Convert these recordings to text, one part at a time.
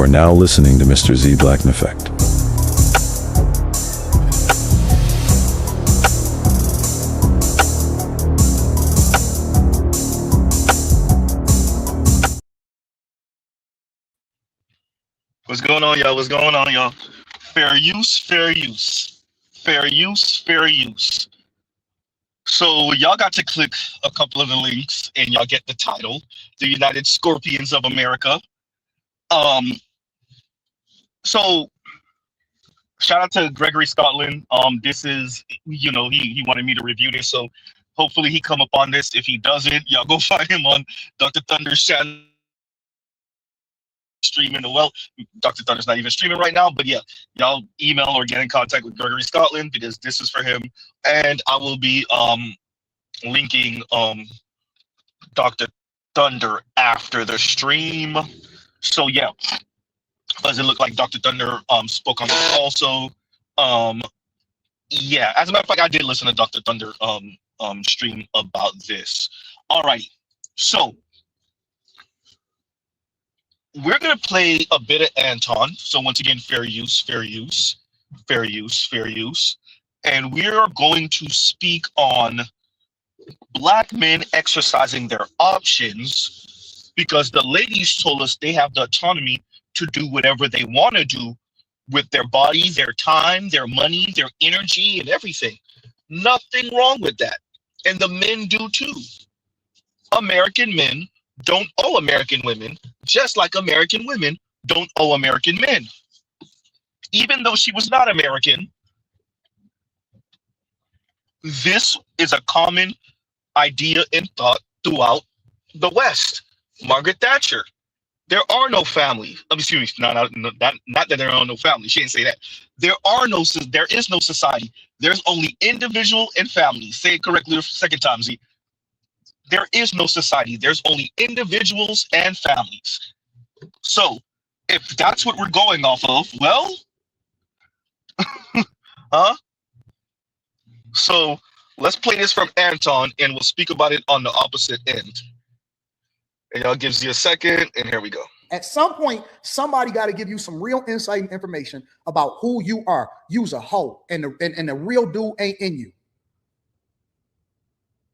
are now listening to Mr. Z Blackneffect. What's going on, y'all? What's going on, y'all? Fair use, fair use. Fair use, fair use. So y'all got to click a couple of the links and y'all get the title, The United Scorpions of America. So shout out to Gregory Scotland. This is, he wanted me to review this, so hopefully he come up on this. If he doesn't, y'all go find him on Dr. Thunder's channel. Streaming Dr. Thunder's not even streaming right now, but yeah, y'all email or get in contact with Gregory Scotland because this is for him, and I will be linking Dr. Thunder after the stream. So yeah, does it look like Dr. Thunder spoke on this also? Yeah, as a matter of fact, I did listen to Dr. Thunder stream about this. Alrighty, so we're going to play a bit of Anton. So once again, fair use, fair use, fair use, fair use. And we are going to speak on Black men exercising their options because the ladies told us they have the autonomy to do whatever they want to do with their body, their time, their money, their energy, and everything. Nothing wrong with that. And the men do too. American men don't owe American women, just like American women don't owe American men. Even though she was not American, this is a common idea and thought throughout the West. Margaret Thatcher, there are no families. Excuse me, not that there are no families. She didn't say that. There is no society. There's only individual and family. Say it correctly the second time, Z. There is no society. There's only individuals and families. So if that's what we're going off of, well, So let's play this from Anton and we'll speak about it on the opposite end. And y'all gives you a second, and here we go. At some point, somebody got to give you some real insight and information about who you are. You's a hoe, and the real dude ain't in you.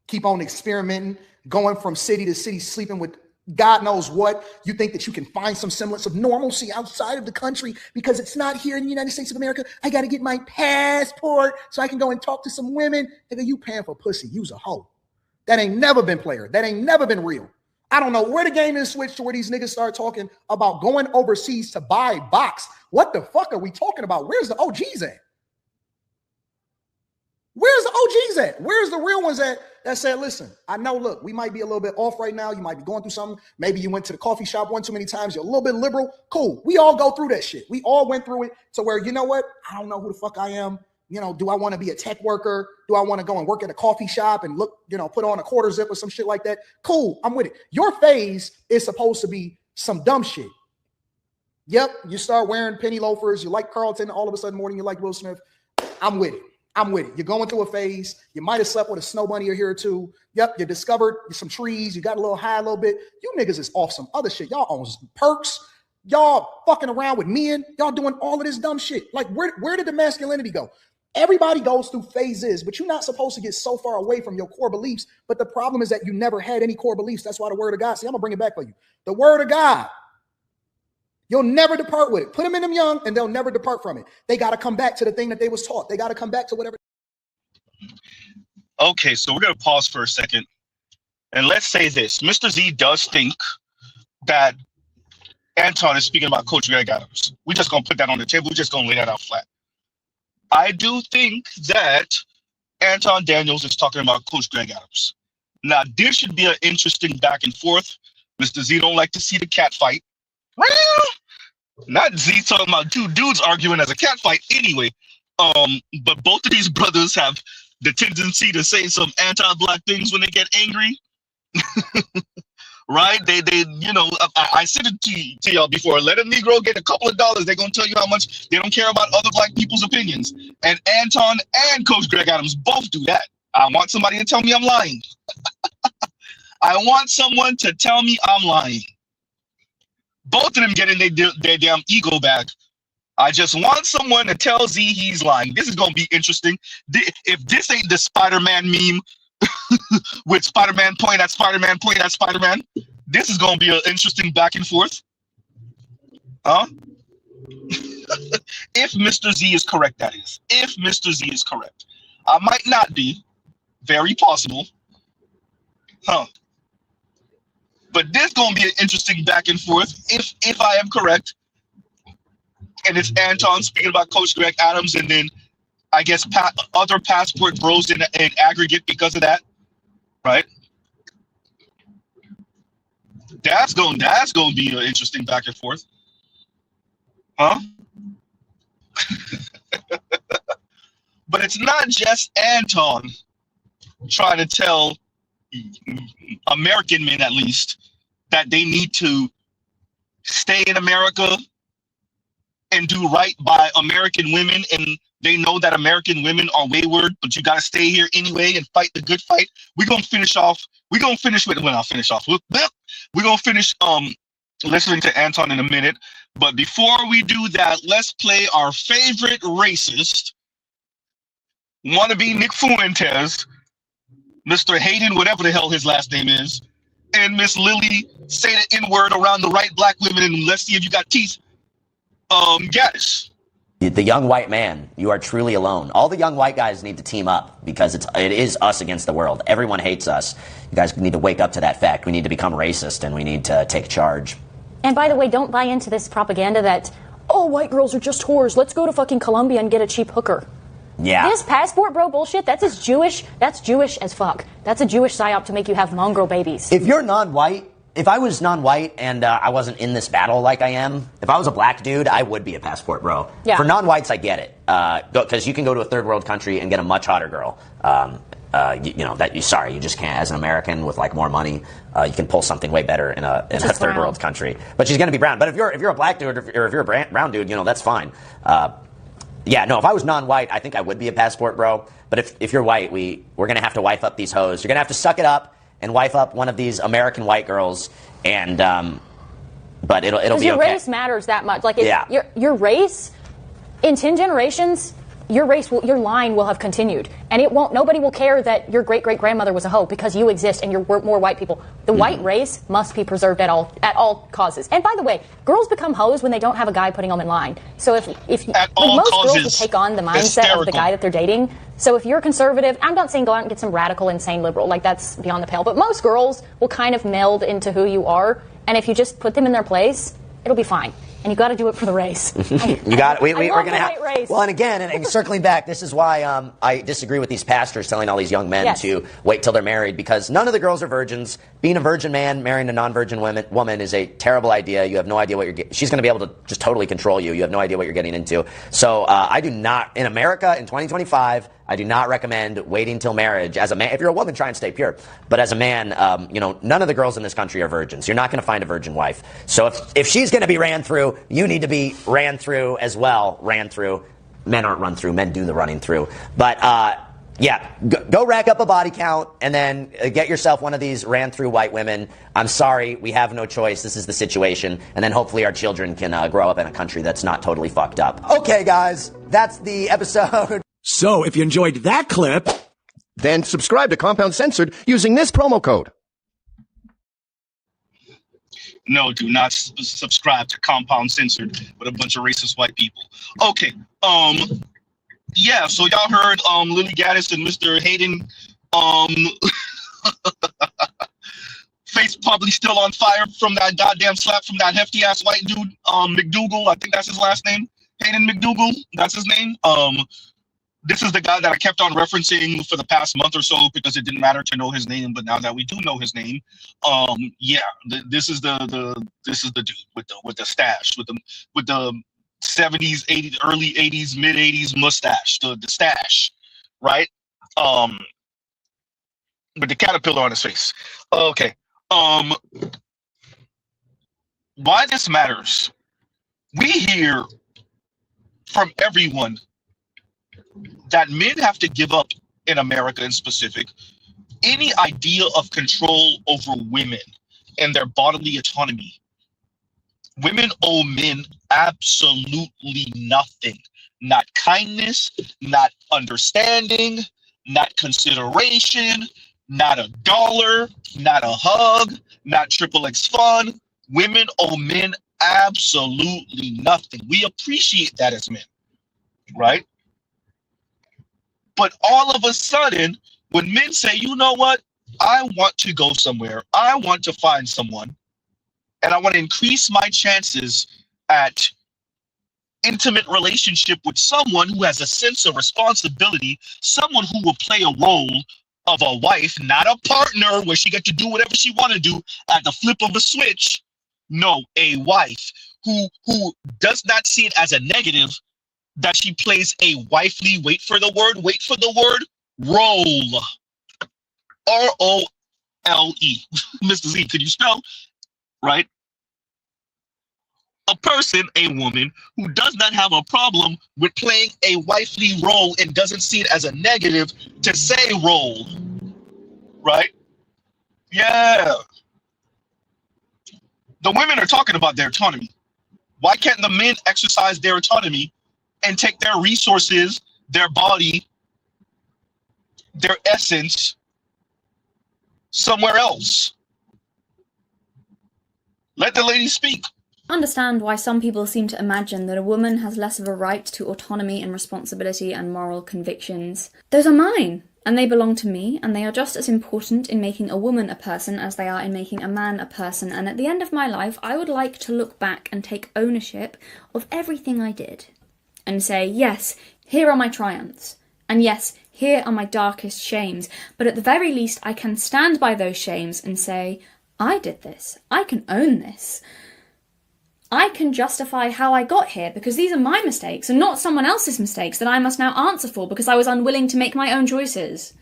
Keep on experimenting, going from city to city, sleeping with God knows what. You think that you can find some semblance of normalcy outside of the country because it's not here in the United States of America. I got to get my passport so I can go and talk to some women. Nigga, you paying for pussy. You's a hoe. That ain't never been player. That ain't never been real. I don't know where the game is switched to where these niggas start talking about going overseas to buy box. What the fuck are we talking about? Where's the OGs at? Where's the OGs at? Where's the real ones at that said, listen, I know, look, we might be a little bit off right now. You might be going through something. Maybe you went to the coffee shop one too many times. You're a little bit liberal. Cool. We all go through that shit. We all went through it to where, you know what? I don't know who the fuck I am. You know, do I want to be a tech worker? Do I want to go and work at a coffee shop and look, you know, put on a quarter zip or some shit like that? Cool. I'm with it. Your phase is supposed to be some dumb shit. Yep. You start wearing penny loafers. You like Carlton. All of a sudden morning, you like Will Smith. I'm with it. I'm with it. You're going through a phase. You might have slept with a snow bunny or here or two. Yep, you discovered some trees. You got a little high a little bit. You niggas is off some other shit. Y'all own perks. Y'all fucking around with men. Y'all doing all of this dumb shit. Like, where did the masculinity go? Everybody goes through phases, but you're not supposed to get so far away from your core beliefs. But the problem is that you never had any core beliefs. That's why the word of God, see, I'm going to bring it back for you. The word of God, you'll never depart with it. Put them in them young and they'll never depart from it. They got to come back to the thing that they was taught. They got to come back to whatever. Okay, so we're going to pause for a second. And let's say this. Mr. Z does think that Anton is speaking about Coach Greg Adams. We're just going to put that on the table. We're just going to lay that out flat. I do think that Anton Daniels is talking about Coach Greg Adams. Now, this should be an interesting back and forth. Mr. Z don't like to see the cat fight. Not Z talking about two dudes arguing as a cat fight anyway. But both of these brothers have the tendency to say some anti-black things when they get angry. Right? They you know, I said it to y'all before. Let a Negro get a couple of dollars. They're going to tell you how much they don't care about other black people's opinions. And Anton and Coach Greg Adams both do that. I want somebody to tell me I'm lying. I want someone to tell me I'm lying. Both of them getting their damn ego back. I just want someone to tell Z he's lying. This is going to be interesting. If this ain't the Spider-Man meme with Spider-Man point at Spider-Man, point at Spider-Man, this is going to be an interesting back and forth. Huh? If Mr. Z is correct, that is. If Mr. Z is correct. I might not be. Very possible. Huh. But this is going to be an interesting back and forth if I am correct. And it's Anton speaking about Coach Greg Adams, and then I guess other passport bros in aggregate because of that, right? That's going to be an interesting back and forth, huh? But it's not just Anton trying to tell American men, at least, that they need to stay in America and do right by American women, and they know that American women are wayward, but you got to stay here anyway and fight the good fight. We're going to finish listening to Anton in a minute. But before we do that, let's play our favorite racist, wannabe Nick Fuentes, Mr. Hayden, whatever the hell his last name is, and Miss Lily say the N-word around the right black women, and let's see if you got teeth. Gaddis. The young white man, you are truly alone. All the young white guys need to team up because it is us against the world. Everyone hates us. You guys need to wake up to that fact. We need to become racist, and we need to take charge. And by the way, don't buy into this propaganda that, oh, white girls are just whores. Let's go to fucking Colombia and get a cheap hooker. Yeah. This passport bro bullshit, that's Jewish as fuck. That's a Jewish psyop to make you have mongrel babies. If you're non-white, if I was non-white and I wasn't in this battle like I am, if I was a black dude, I would be a passport bro. Yeah. For non-whites, I get it. Because you can go to a third world country and get a much hotter girl. You just can't. As an American with like more money, you can pull something way better in a third world country. But she's going to be brown. But if you're a black dude or if you're a brown dude, that's fine. If I was non-white, I think I would be a passport bro. But if you're white, we're going to have to wife up these hoes. You're going to have to suck it up and wife up one of these American white girls, and but it'll be okay. Your race matters that much. Like, your race in 10 generations, your line will have continued, and it won't. Nobody will care that your great grandmother was a hoe because you exist and you're more white people. The white race must be preserved at all causes. And by the way, girls become hoes when they don't have a guy putting them in line. So if most girls will take on the mindset of the guy that they're dating. So if you're conservative, I'm not saying go out and get some radical, insane liberal, like that's beyond the pale, but most girls will kind of meld into who you are, and if you just put them in their place, it'll be fine. And you got to do it for the race. You got it. We're going to have race. Well, and again, and circling back, this is why I disagree with these pastors telling all these young men to wait till they're married, because none of the girls are virgins. Being a virgin man marrying a non-virgin woman is a terrible idea. You have no idea what you're getting. She's going to be able to just totally control you. You have no idea what you're getting into. So I do not, in America in 2025, I do not recommend waiting till marriage. As a man, if you're a woman, try and stay pure. But as a man, none of the girls in this country are virgins. You're not going to find a virgin wife. So if she's going to be ran through, you need to be ran through as well. Ran through. Men aren't run through. Men do the running through. But go rack up a body count and then get yourself one of these ran through white women. I'm sorry, we have no choice. This is the situation. And then hopefully our children can grow up in a country that's not totally fucked up. Okay, guys, that's the episode. So if you enjoyed that clip, then subscribe to Compound Censored using this promo code. No, do not subscribe to Compound Censored with a bunch of racist white people. Okay. So y'all heard Lily Gaddis and Mr. Hayden face probably still on fire from that goddamn slap from that hefty ass white dude, McDougal. I think that's his last name. Hayden McDougal, that's his name. This is the guy that I kept on referencing for the past month or so because it didn't matter to know his name, but now that we do know his name, this is the dude with the stash, with the 70s, 80s, early 80s, mid 80s mustache, the stash, right? With the caterpillar on his face. Okay. Why this matters? We hear from everyone that men have to give up, in America in specific, any idea of control over women and their bodily autonomy. Women owe men absolutely nothing. Not kindness, not understanding, not consideration, not $1, not a hug, not XXX fun. Women owe men absolutely nothing. We appreciate that as men, right? But all of a sudden, when men say, you know what, I want to go somewhere, I want to find someone, and I want to increase my chances at intimate relationship with someone who has a sense of responsibility, someone who will play a role of a wife, not a partner where she gets to do whatever she want to do at the flip of a switch. No, a wife who does not see it as a negative that she plays a wifely, wait for the word, role. R-O-L-E. Mr. Z, could you spell? Right? A person, a woman, who does not have a problem with playing a wifely role and doesn't see it as a negative to say role. Right? Yeah. The women are talking about their autonomy. Why can't the men exercise their autonomy and take their resources, their body, their essence somewhere else? Let the lady speak. Understand why some people seem to imagine that a woman has less of a right to autonomy and responsibility and moral convictions. Those are mine, and they belong to me, and they are just as important in making a woman a person as they are in making a man a person, and at the end of my life, I would like to look back and take ownership of everything I did, and say, yes, here are my triumphs, and yes, here are my darkest shames, but at the very least I can stand by those shames and say, I did this, I can own this. I can justify how I got here because these are my mistakes and not someone else's mistakes that I must now answer for because I was unwilling to make my own choices.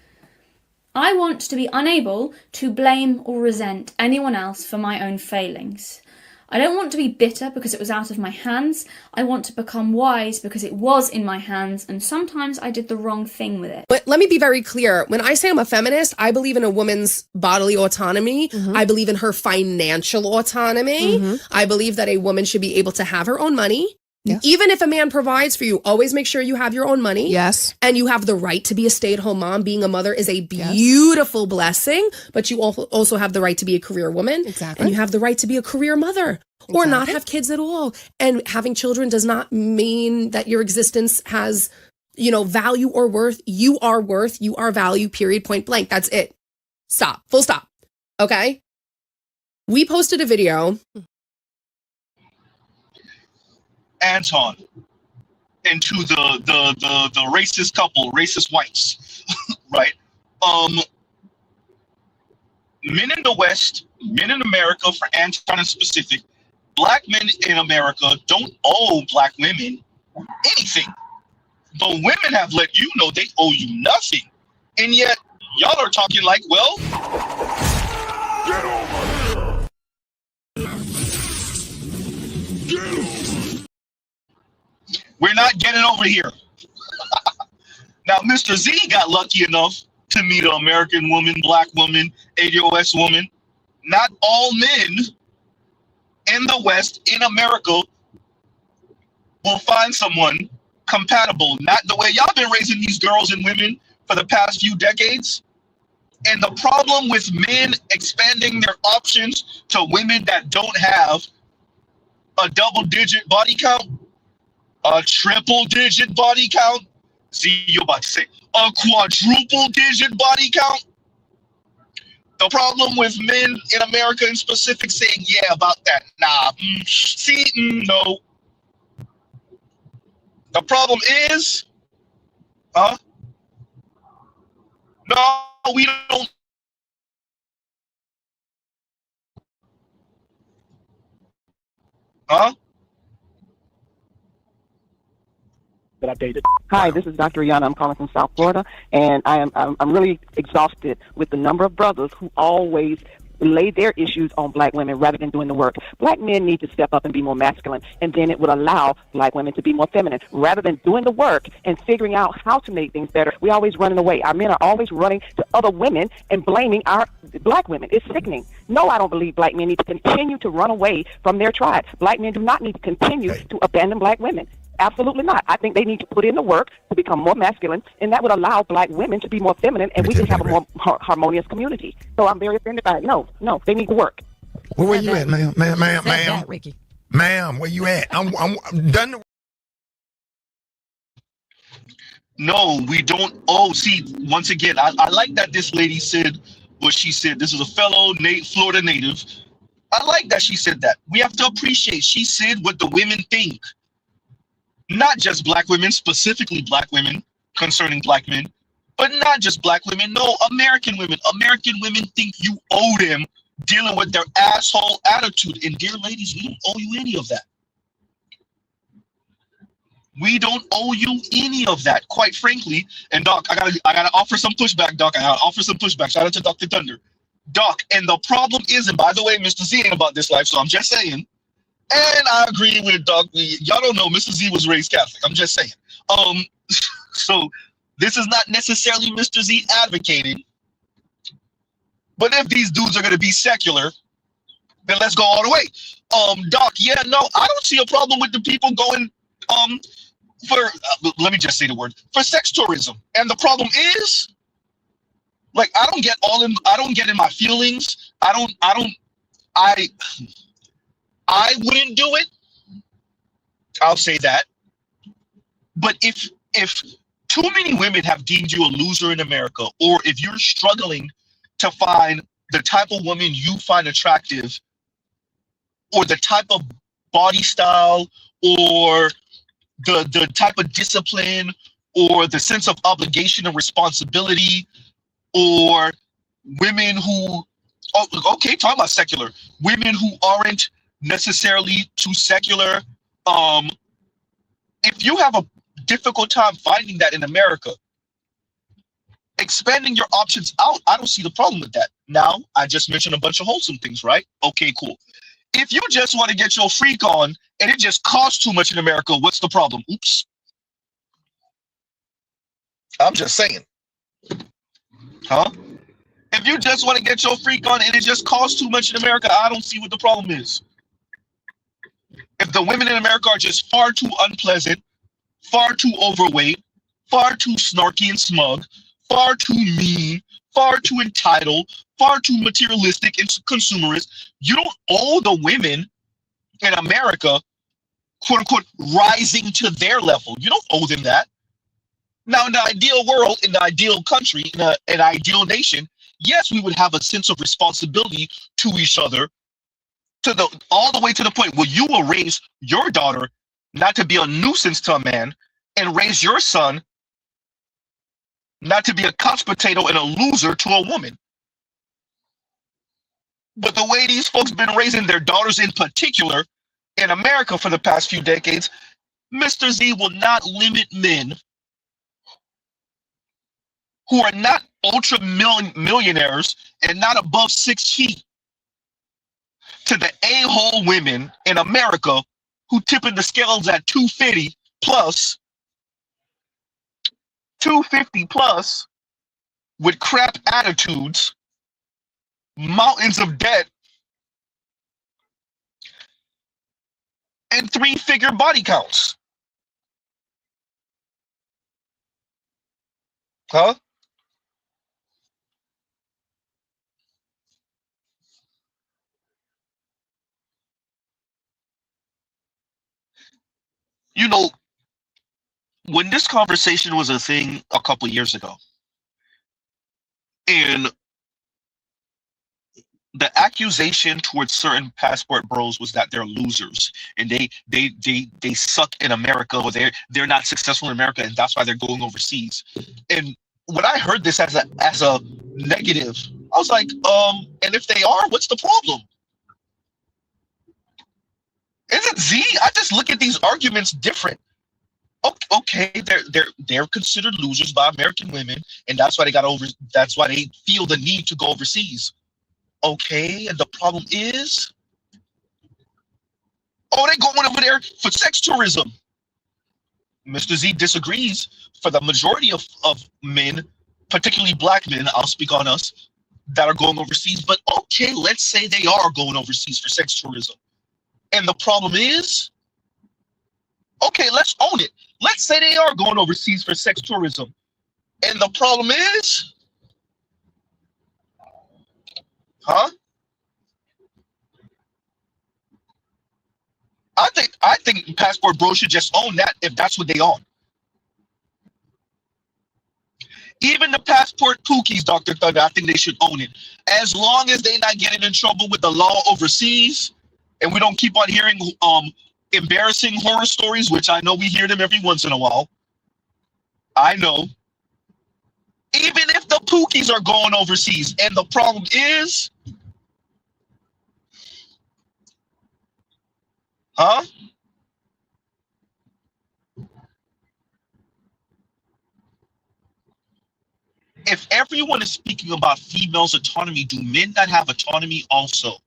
I want to be unable to blame or resent anyone else for my own failings. I don't want to be bitter because it was out of my hands. I want to become wise because it was in my hands and sometimes I did the wrong thing with it. But let me be very clear. When I say I'm a feminist, I believe in a woman's bodily autonomy. I believe in her financial autonomy. I believe that a woman should be able to have her own money. Yes. Even if a man provides for you, always make sure you have your own money. Yes. And you have the right to be a stay-at-home mom. Being a mother is a beautiful blessing, but you also have the right to be a career woman. Exactly. And you have the right to be a career mother or not have kids at all. And having children does not mean that your existence has, value or worth. You are worth, you are value, period, point blank. That's it. Stop. Full stop. Okay? We posted a video. Anton into the racist couple, racist whites, right? Men in the West, men in America, for Anton in specific, black men in America don't owe black women anything. The women have let you know they owe you nothing. And yet, y'all are talking like, well, get over here. Get over. We're not getting over here. Now, Mr. Z got lucky enough to meet an American woman, black woman, ADOS woman. Not all men in the West, in America, will find someone compatible. Not the way y'all been raising these girls and women for the past few decades. And the problem with men expanding their options to women that don't have a double-digit body count, a triple-digit body count, see, you're about to say, a quadruple-digit body count. The problem with men in America in specific saying, yeah, about that, nah, no. The problem is, no, we don't. That I dated. Hi, this is Dr. Rihanna. I'm calling from South Florida, and I'm really exhausted with the number of brothers who always lay their issues on black women rather than doing the work. Black men need to step up and be more masculine, and then it would allow black women to be more feminine. Rather than doing the work and figuring out how to make things better, we always running away. Our men are always running to other women and blaming our black women. It's sickening. No, I don't believe black men need to continue to run away from their tribe. Black men do not need to continue to abandon black women. Absolutely not. I think they need to put in the work to become more masculine, and that would allow black women to be more feminine, and we can have a more harmonious community. So I'm very offended by it. No, they need to work. Well, where you at, ma'am? Ma'am, Ricky. Ma'am, where you at? I'm done. No, we don't. Oh, see, once again, I like that this lady said what she said. This is a fellow Florida native. I like that she said that. We have to appreciate she said what the women think. Not just black women, specifically black women concerning black men, but not just black women. No, American women. American women think you owe them dealing with their asshole attitude. And dear ladies, we don't owe you any of that. We don't owe you any of that, quite frankly. And Doc, I gotta offer some pushback, Doc. I gotta offer some pushback. Shout out to Dr. Thunder. Doc, and the problem is, and by the way, Mr. Z ain't about this life, so I'm just saying. And I agree with Doc. Y'all don't know, Mr. Z was raised Catholic. I'm just saying. So this is not necessarily Mr. Z advocating. But if these dudes are gonna be secular, then let's go all the way. Doc, yeah, no, I don't see a problem with the people going for let me just say the word, for sex tourism. And the problem is, like, I don't get in my feelings. I wouldn't do it. I'll say that. But if too many women have deemed you a loser in America, or if you're struggling to find the type of woman you find attractive, or the type of body style, or the type of discipline, or the sense of obligation and responsibility, or women who, talking about secular, women who aren't necessarily too secular, if you have a difficult time finding that in America, expanding your options out, I don't see the problem with that. Now, I just mentioned a bunch of wholesome things, right? Okay, cool. If you just want to get your freak on and it just costs too much in America, what's the problem? Oops. I'm just saying. Huh? If you just want to get your freak on and it just costs too much in America, I don't see what the problem is. If the women in America are just far too unpleasant, far too overweight, far too snarky and smug, far too mean, far too entitled, far too materialistic and consumerist, you don't owe the women in America, quote unquote, rising to their level. You don't owe them that. Now, in the ideal world, in the ideal country, in an ideal nation, yes, we would have a sense of responsibility to each other, all the way to the point where you will raise your daughter not to be a nuisance to a man, and raise your son not to be a couch potato and a loser to a woman. But the way these folks been raising their daughters in particular in America for the past few decades, Mr. Z will not limit men who are not ultra millionaires and not above 6 feet to the a-hole women in America who tipping the scales at 250 plus with crap attitudes, mountains of debt, and 3-figure body counts. Huh? You know, when this conversation was a thing a couple years ago, and the accusation towards certain passport bros was that they're losers and they suck in America, or they're not successful in America, and that's why they're going overseas. And when I heard this as a negative, I was like, and if they are, what's the problem? Isn't Z? I just look at these arguments different. Okay, they're considered losers by American women, and that's why they feel the need to go overseas. Okay, and the problem is, oh, they're going over there for sex tourism. Mr. Z disagrees. For the majority of men, particularly black men, I'll speak on us, that are going overseas. But okay, let's say they are going overseas for sex tourism. And the problem is, okay, let's own it. Let's say they are going overseas for sex tourism. And the problem is, I think Passport Bro should just own that if that's what they own. Even the Passport Pookies, Dr. Thunder, I think they should own it. As long as they're not getting in trouble with the law overseas, and we don't keep on hearing embarrassing horror stories, which I know we hear them every once in a while. I know. Even if the Pookies are going overseas, and the problem is, if everyone is speaking about females' autonomy, do men not have autonomy also?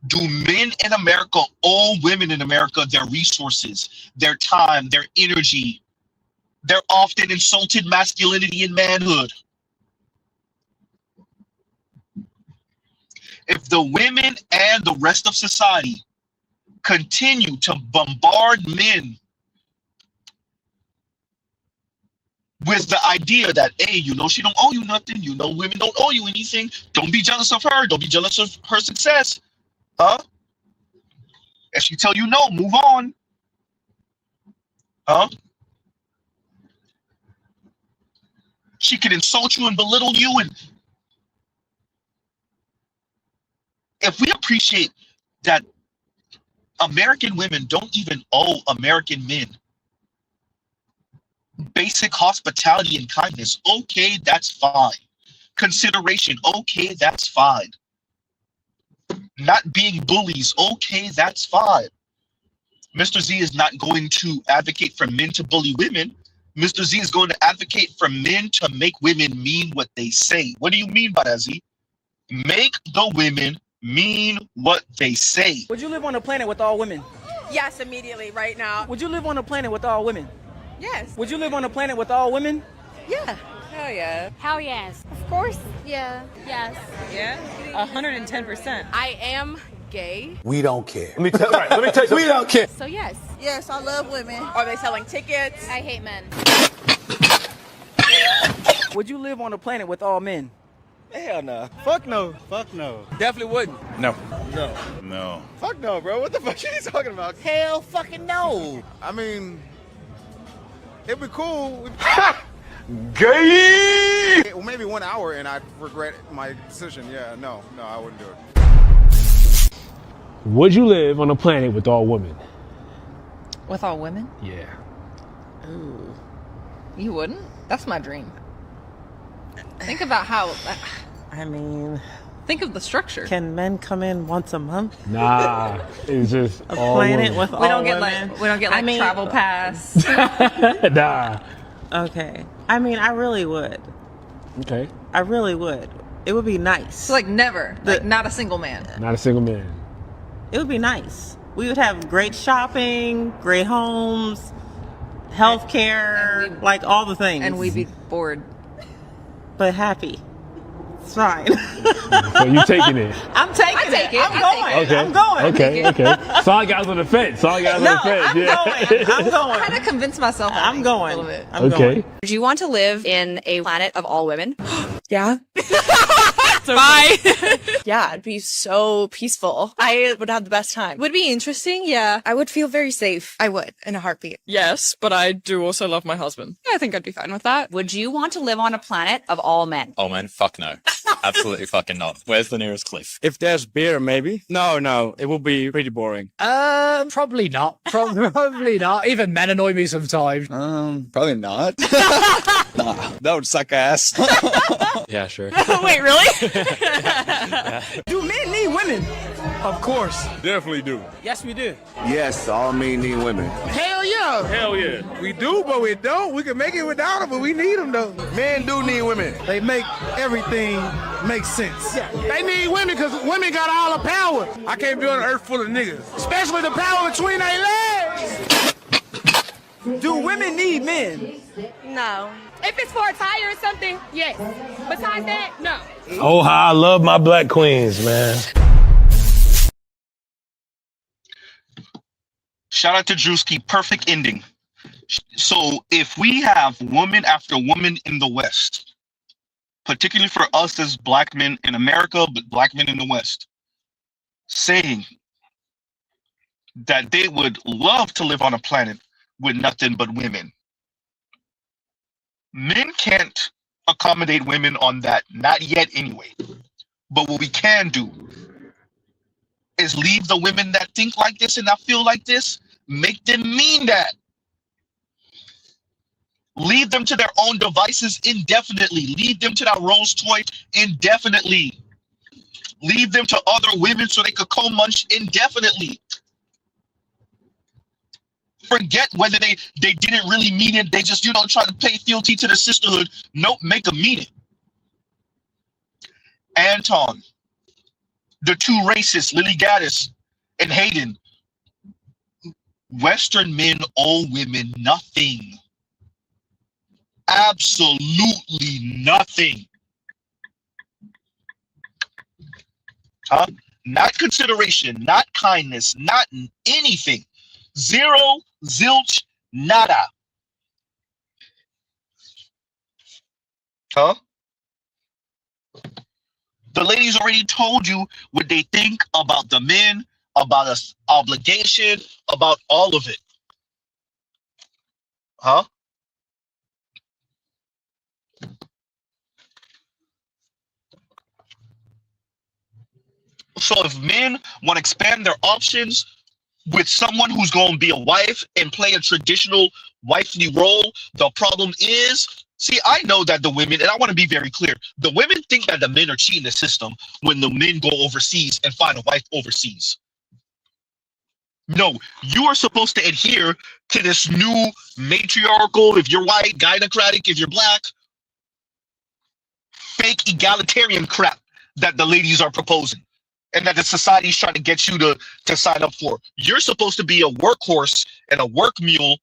Do men in America owe women in America their resources, their time, their energy, their often insulted masculinity and manhood? If the women and the rest of society continue to bombard men with the idea that, hey, you know, she don't owe you nothing, you know, women don't owe you anything, don't be jealous of her, don't be jealous of her success, if she tell you no, move on, she can insult you and belittle you. And if we appreciate that American women don't even owe American men basic hospitality and kindness, okay, that's fine. Consideration, okay, that's fine. Not being bullies, okay, that's fine. Mr. Z is not going to advocate for men to bully women. Mr. Z is going to advocate for men to make women mean what they say. What do you mean by that, Z? Make the women mean what they say. Would you live on a planet with all women? Yes, immediately, right now. Would you live on a planet with all women? Yes. Would you live on a planet with all women? Yeah. Hell yeah. Hell yes. Of course. Yeah. Yes. Yeah? 110%. I am gay. We don't care. Let me tell you. We don't care. So yes. Yes, I love women. Are they selling tickets? I hate men. Would you live on a planet with all men? Hell no. Fuck no. Fuck no. Definitely wouldn't. No. No. No. Fuck no, bro. What the fuck are you talking about? Hell fucking no. I mean, it'd be cool. Gay! Well, maybe 1 hour and I'd regret my decision. Yeah, no, I wouldn't do it. Would you live on a planet with all women? With all women? Yeah. Ooh. You wouldn't? That's my dream. Think about how... I mean... Think of the structure. Can men come in once a month? Nah, it's just a all planet women. with We all don't get women. we don't get like travel pass. Nah. Okay. I mean, I really would. Okay. I really would. It would be nice. So like never. Like not a single man. Not a single man. It would be nice. We would have great shopping, great homes, healthcare, like all the things. And we'd be bored. But happy. It's fine. So you taking it? I'm taking it. I'm going. Okay. I'm going. Okay. Saw guys on the fence. I'm going. I'm trying to convince myself. I'm going. A little bit. I'm going. Would you want to live in a planet of all women? Yeah. Bye. Yeah, it'd be so peaceful. I would have the best time. Would be interesting, yeah. I would feel very safe. I would, in a heartbeat. Yes, but I do also love my husband. I think I'd be fine with that. Would you want to live on a planet of all men? Oh man, fuck no. Absolutely fucking not. Where's the nearest cliff? If there's beer, maybe. No, it will be pretty boring. Probably not. Probably not. Even men annoy me sometimes. Probably not. Nah, that would suck ass. Yeah, sure. Wait, really? Do men need women? Of course. Definitely do. Yes, we do. Yes, all men need women. Hell yeah. Hell yeah. We do, but we don't. We can make it without them, but we need them though. Men do need women. They make everything Makes sense. Yeah. They need women because women got all the power. I can't be on an earth full of niggas, especially the power between their legs. Do women need men? No. If it's for a tire or something, yes. Besides that, no. Oh, how I love my black queens, man. Shout out to Drewski. Perfect ending. So if we have woman after woman in the West, particularly for us as black men in America, but black men in the West, saying that they would love to live on a planet with nothing but women. Men can't accommodate women on that, not yet anyway. But what we can do is leave the women that think like this and that feel like this, make them mean that. Leave them to their own devices indefinitely. Leave them to that rose toy indefinitely. Leave them to other women so they could co-munch indefinitely. Forget whether they didn't really mean it. They just, try to pay fealty to the sisterhood. Nope, make them mean it. Anton, the two racists, Lily Gaddis and Hayden. Western men owe women nothing. Absolutely nothing. Huh? Not consideration, not kindness, not anything. Zero, zilch, nada. Huh? The ladies already told you what they think about the men, about us obligation, about all of it. Huh? So if men want to expand their options with someone who's going to be a wife and play a traditional wifely role, the problem is, see, I know that the women, and I want to be very clear, the women think that the men are cheating the system when the men go overseas and find a wife overseas. No, you are supposed to adhere to this new matriarchal, if you're white, gynocratic, if you're black, fake egalitarian crap that the ladies are proposing and that the society is trying to get you to sign up for. You're supposed to be a workhorse and a work mule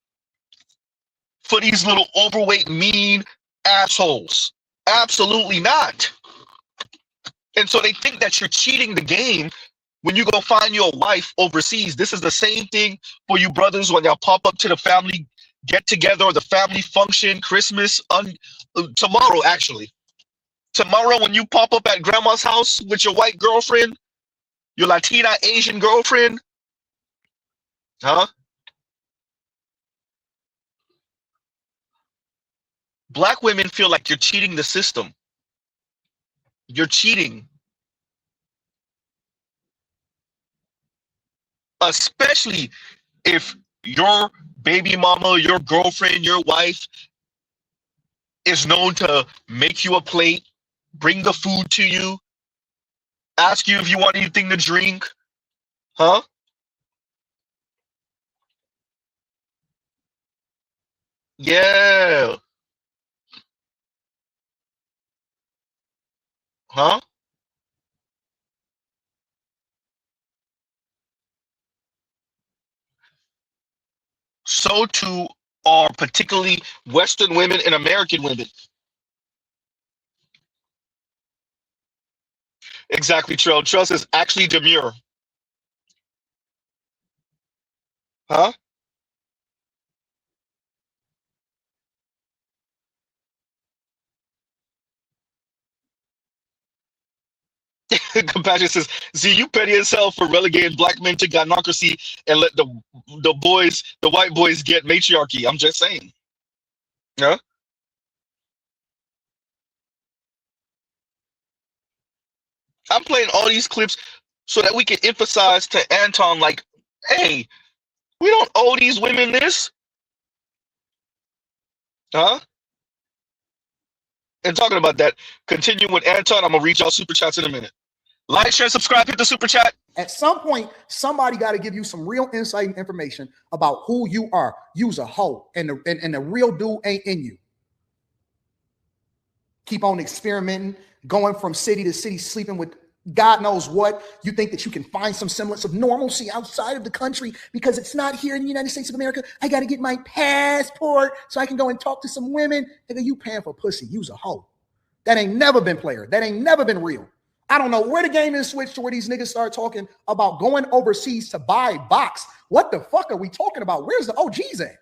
for these little overweight, mean assholes. Absolutely not. And so they think that you're cheating the game when you go find your wife overseas. This is the same thing for you brothers when y'all pop up to the family get together or the family function, Christmas, tomorrow actually. Tomorrow when you pop up at grandma's house with your white girlfriend, your Latina Asian girlfriend, huh? Black women feel like you're cheating the system. You're cheating. Especially if your baby mama, your girlfriend, your wife is known to make you a plate, bring the food to you, ask you if you want anything to drink, huh? Yeah. Huh? So too are particularly Western women and American women. Exactly, Trell. Trust is actually demure. Huh? Compassion says, see, you petty as hell for relegating black men to gynocracy and let the white boys get matriarchy. I'm just saying. Huh? I'm playing all these clips so that we can emphasize to Anton, like, hey, we don't owe these women this. Huh? And talking about that, continue with Anton. I'm going to read y'all super chats in a minute. Like, share, subscribe, hit the super chat. At some point, somebody got to give you some real insight and information about who you are. You's a hoe, and the real dude ain't in you. Keep on experimenting, going from city to city, sleeping with God knows what. You think that you can find some semblance of normalcy outside of the country because it's not here in the United States of America. I got to get my passport so I can go and talk to some women. Nigga, you paying for pussy. You's a hoe. That ain't never been player. That ain't never been real. I don't know where the game is switched to where these niggas start talking about going overseas to buy box. What the fuck are we talking about? Where's the OGs at?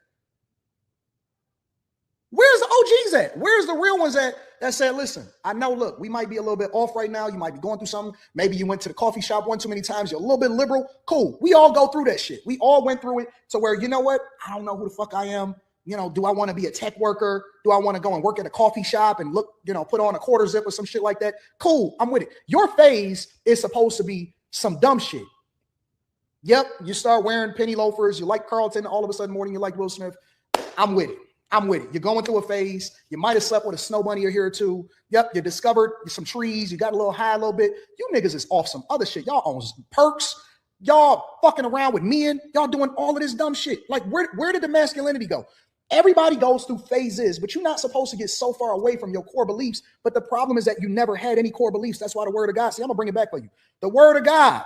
Where's the OGs at? Where's the real ones at that said, listen, I know, look, we might be a little bit off right now. You might be going through something. Maybe you went to the coffee shop one too many times. You're a little bit liberal. Cool. We all go through that shit. We all went through it to where, you know what? I don't know who the fuck I am. You know, do I want to be a tech worker? Do I want to go and work at a coffee shop and look, you know, put on a quarter zip or some shit like that? Cool. I'm with it. Your phase is supposed to be some dumb shit. Yep. You start wearing penny loafers. You like Carlton. All of a sudden morning, you like Will Smith. I'm with it. I'm with it. You're going through a phase. You might have slept with a snow bunny or here or two. Yep. You discovered some trees. You got a little high a little bit. You niggas is off some other shit. Y'all own perks. Y'all fucking around with men. Y'all doing all of this dumb shit. Like where did the masculinity go? Everybody goes through phases, but you're not supposed to get so far away from your core beliefs. But the problem is that you never had any core beliefs. That's why the word of God, see, I'm gonna bring it back for you. The word of God,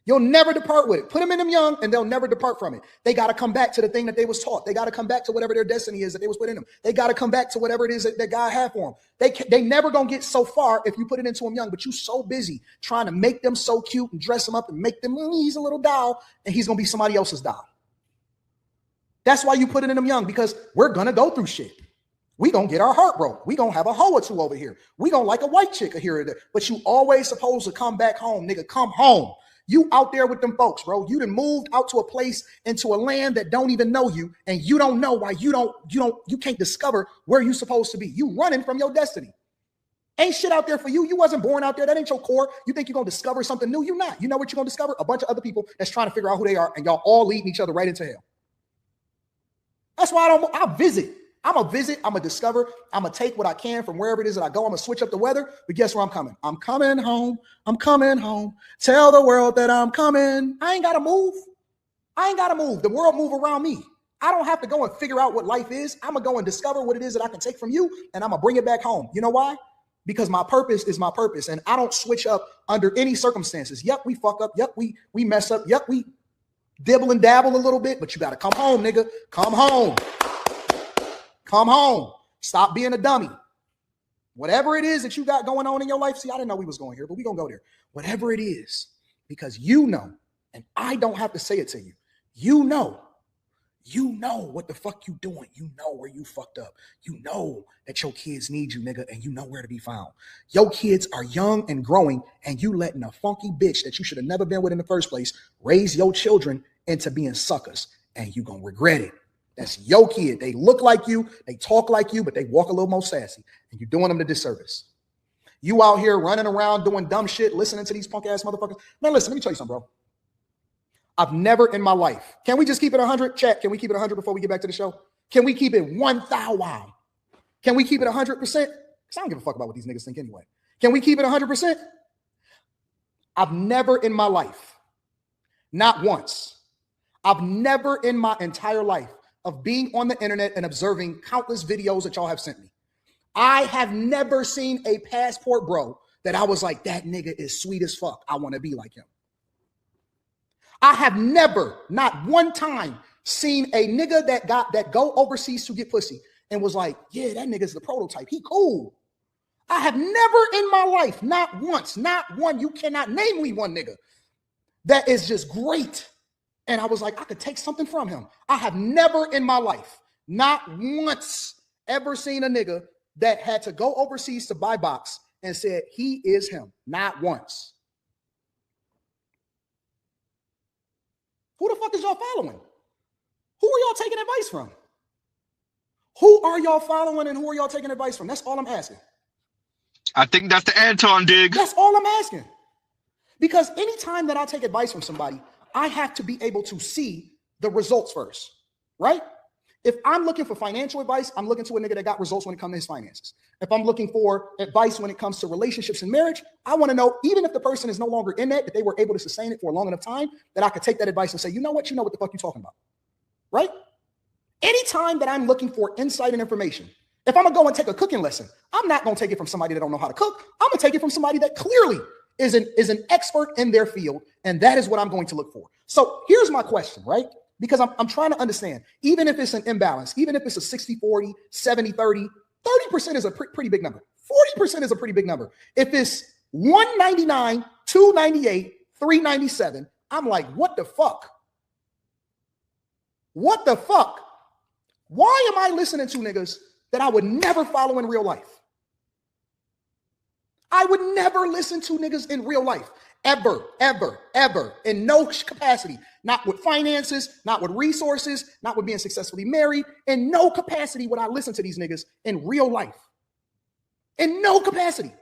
you'll never depart with it. Put them in them young and they'll never depart from it. They got to come back to the thing that they was taught. They got to come back to whatever their destiny is that they was put in them. They got to come back to whatever it is that God had for them. They never gonna get so far if you put it into them young, but you so busy trying to make them so cute and dress them up and make them, he's a little doll and he's gonna be somebody else's doll. That's why you put it in them young, because we're going to go through shit. We going to get our heart broke. We going to have a hoe or two over here. We going to like a white chick here or there. But you always supposed to come back home, nigga. Come home. You out there with them folks, bro. You done moved out to a place, into a land that don't even know you, and you don't know why you can't discover where you supposed to be. You running from your destiny. Ain't shit out there for you. You wasn't born out there. That ain't your core. You think you're going to discover something new? You're not. You know what you're going to discover? A bunch of other people that's trying to figure out who they are, and y'all all leading each other right into hell. That's why I visit. I'm a visit. I'm a discover. I'm going to take what I can from wherever it is that I go. I'm going to switch up the weather. But guess where I'm coming? I'm coming home. I'm coming home. Tell the world that I'm coming. I ain't got to move. I ain't got to move. The world move around me. I don't have to go and figure out what life is. I'm going to go and discover what it is that I can take from you, and I'm going to bring it back home. You know why? Because my purpose is my purpose, and I don't switch up under any circumstances. Yep, we fuck up. Yep, we mess up. Yep, we dibble and dabble a little bit, but you got to come home, nigga. Come home. Come home. Stop being a dummy. Whatever it is that you got going on in your life. See, I didn't know we was going here, but we going to go there. Whatever it is, because you know, and I don't have to say it to you. You know what the fuck you doing. You know where you fucked up. You know that your kids need you, nigga, and you know where to be found. Your kids are young and growing, and you letting a funky bitch that you should have never been with in the first place raise your children into being suckers, and you gonna regret it. That's your kid. They look like you, they talk like you, but they walk a little more sassy, and you're doing them a disservice. You out here running around doing dumb shit, listening to these punk ass motherfuckers. Man, listen, let me tell you something, bro. I've never in my life. Can we just keep it 100? Chat, can we keep it 100 before we get back to the show? Can we keep it 1,000? Can we keep it 100%? Because I don't give a fuck about what these niggas think anyway. Can we keep it 100%? I've never in my life, not once, I've never in my entire life of being on the internet and observing countless videos that y'all have sent me, I have never seen a passport bro that I was like, that nigga is sweet as fuck. I want to be like him. I have never, not one time, seen a nigga that go overseas to get pussy and was like, yeah, that nigga's the prototype. He cool. I have never in my life, not once, not one, you cannot name me one nigga that is just great. And I was like, I could take something from him. I have never in my life, not once, ever seen a nigga that had to go overseas to buy box and said he is him. Not once. Who the fuck is y'all following? Who are y'all taking advice from? Who are y'all following and who are y'all taking advice from? That's all I'm asking. I think that's the Anton dig. That's all I'm asking. Because anytime that I take advice from somebody, I have to be able to see the results first, right? If I'm looking for financial advice, I'm looking to a nigga that got results when it comes to his finances. If I'm looking for advice when it comes to relationships and marriage, I want to know, even if the person is no longer in that they were able to sustain it for a long enough time, that I could take that advice and say, you know what the fuck you talking about, right? Anytime that I'm looking for insight and information, If I'm gonna go and take a cooking lesson, I'm not gonna take it from somebody that don't know how to cook. I'm gonna take it from somebody that clearly is an expert in their field, and that is what I'm going to look for. So here's my question, right? Because I'm trying to understand, even if it's an imbalance, even if it's a 60-40, 70-30, 30% is a pretty big number. 40% is a pretty big number. If it's 199, 298, 397, I'm like, what the fuck? What the fuck? Why am I listening to niggas that I would never follow in real life? I would never listen to niggas in real life. Ever, ever, ever. In no capacity. Not with finances, not with resources, not with being successfully married. In no capacity would I listen to these niggas in real life. In no capacity.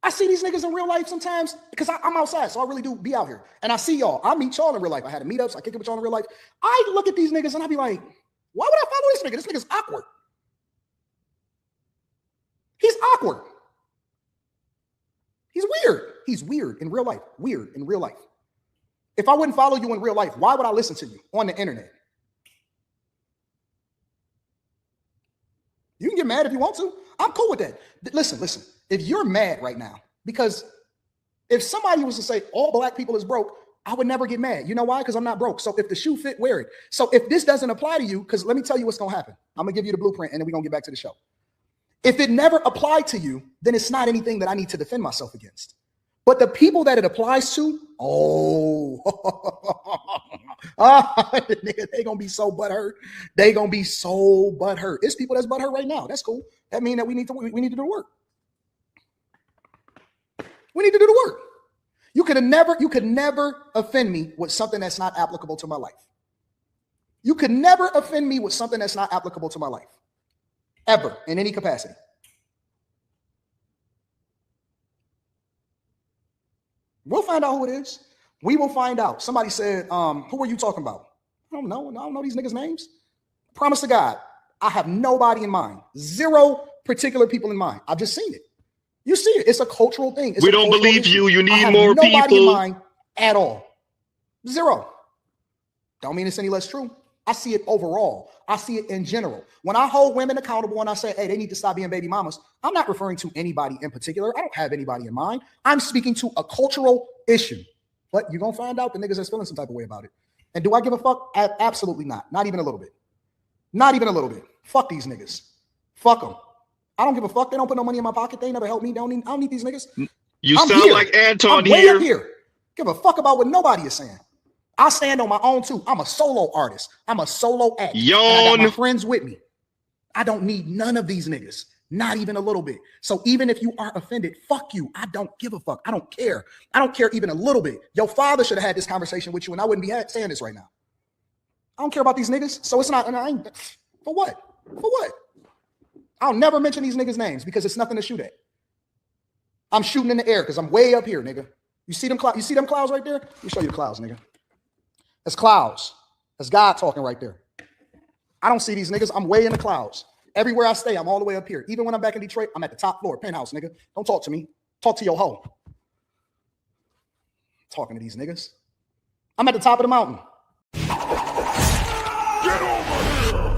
I see these niggas in real life sometimes because I'm outside, so I really do be out here. And I see y'all. I meet y'all in real life. I had a meetups. I kick it with y'all in real life. I look at these niggas and I be like, why would I follow this nigga? This nigga's awkward. He's awkward. He's weird. He's weird in real life. Weird in real life. If I wouldn't follow you in real life, why would I listen to you on the internet? You can get mad if you want to. I'm cool with that. Listen. If you're mad right now, because if somebody was to say all black people is broke, I would never get mad. You know why? Because I'm not broke. So if the shoe fit, wear it. So if this doesn't apply to you, because let me tell you what's going to happen. I'm going to give you the blueprint and then we're going to get back to the show. If it never applied to you, then it's not anything that I need to defend myself against. But the people that it applies to, they gonna be so butthurt. They gonna be so butthurt. It's people that's butthurt right now. That's cool. That means that we need to do the work. We need to do the work. You could never offend me with something that's not applicable to my life. You could never offend me with something that's not applicable to my life. Ever, in any capacity. We'll find out who it is. We will find out. Somebody said, who are you talking about? I don't know. I don't know these niggas' names. Promise to God, I have nobody in mind. Zero particular people in mind. I've just seen it. You see it. It's a cultural thing. We don't believe you. You need more people. Nobody in mind at all. Zero. Don't mean it's any less true. I see it overall. I see it in general. When I hold women accountable and I say, hey, they need to stop being baby mamas, I'm not referring to anybody in particular. I don't have anybody in mind. I'm speaking to a cultural issue. But you're going to find out the niggas that's feeling some type of way about it. And do I give a fuck? Absolutely not. Not even a little bit. Not even a little bit. Fuck these niggas. Fuck them. I don't give a fuck. They don't put no money in my pocket. They never help me. I don't need these niggas. You I'm sound here. like Anton I'm way here. up here. Give a fuck about what nobody is saying. I stand on my own too. I'm a solo artist. I'm a solo act. And I got my friends with me. I don't need none of these niggas. Not even a little bit. So even if you are offended, fuck you. I don't give a fuck. I don't care. I don't care even a little bit. Your father should have had this conversation with you and I wouldn't be saying this right now. I don't care about these niggas. So it's not, for what? For what? I'll never mention these niggas' names because it's nothing to shoot at. I'm shooting in the air because I'm way up here, nigga. You see them clouds? You see them clouds right there? Let me show you the clouds, nigga. That's clouds. That's God talking right there. I don't see these niggas. I'm way in the clouds. Everywhere I stay, I'm all the way up here. Even when I'm back in Detroit, I'm at the top floor, penthouse, nigga. Don't talk to me. Talk to your hoe. Talking to these niggas. I'm at the top of the mountain. Get over here!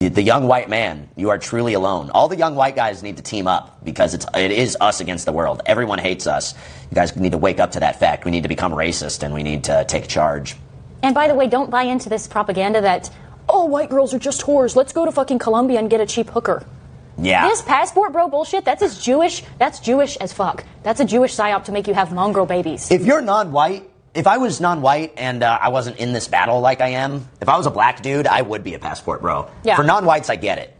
The young white man, you are truly alone. All the young white guys need to team up because it is us against the world. Everyone hates us. You guys need to wake up to that fact. We need to become racist and we need to take charge. And by the way, don't buy into this propaganda that, oh, white girls are just whores. Let's go to fucking Colombia and get a cheap hooker. Yeah. This passport bro bullshit, that's Jewish as fuck. That's a Jewish psyop to make you have mongrel babies. If you're non-white, if I was non-white and I wasn't in this battle like I am, if I was a black dude, I would be a passport bro. Yeah. For non-whites, I get it.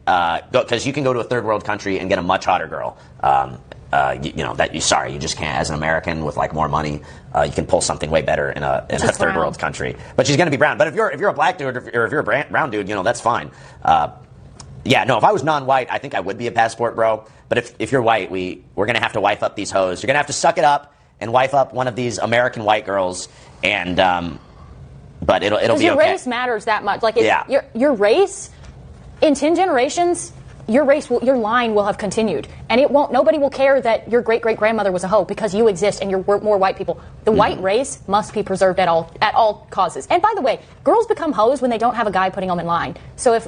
Because you can go to a third world country and get a much hotter girl. You just can't. As an American with like more money, you can pull something way better in a third world country. But she's gonna be brown. But if you're a black dude or if you're a brown dude, that's fine. If I was non-white, I think I would be a passport bro. But if you're white, we're gonna have to wife up these hoes. You're gonna have to suck it up and wife up one of these American white girls, and but it'll be your okay. race matters that much. Like your race in 10 generations. your line will have continued, and nobody will care that your great-great-grandmother was a hoe because you exist and you're more white people. The white race must be preserved at all causes. And by the way, girls become hoes when they don't have a guy putting them in line. So if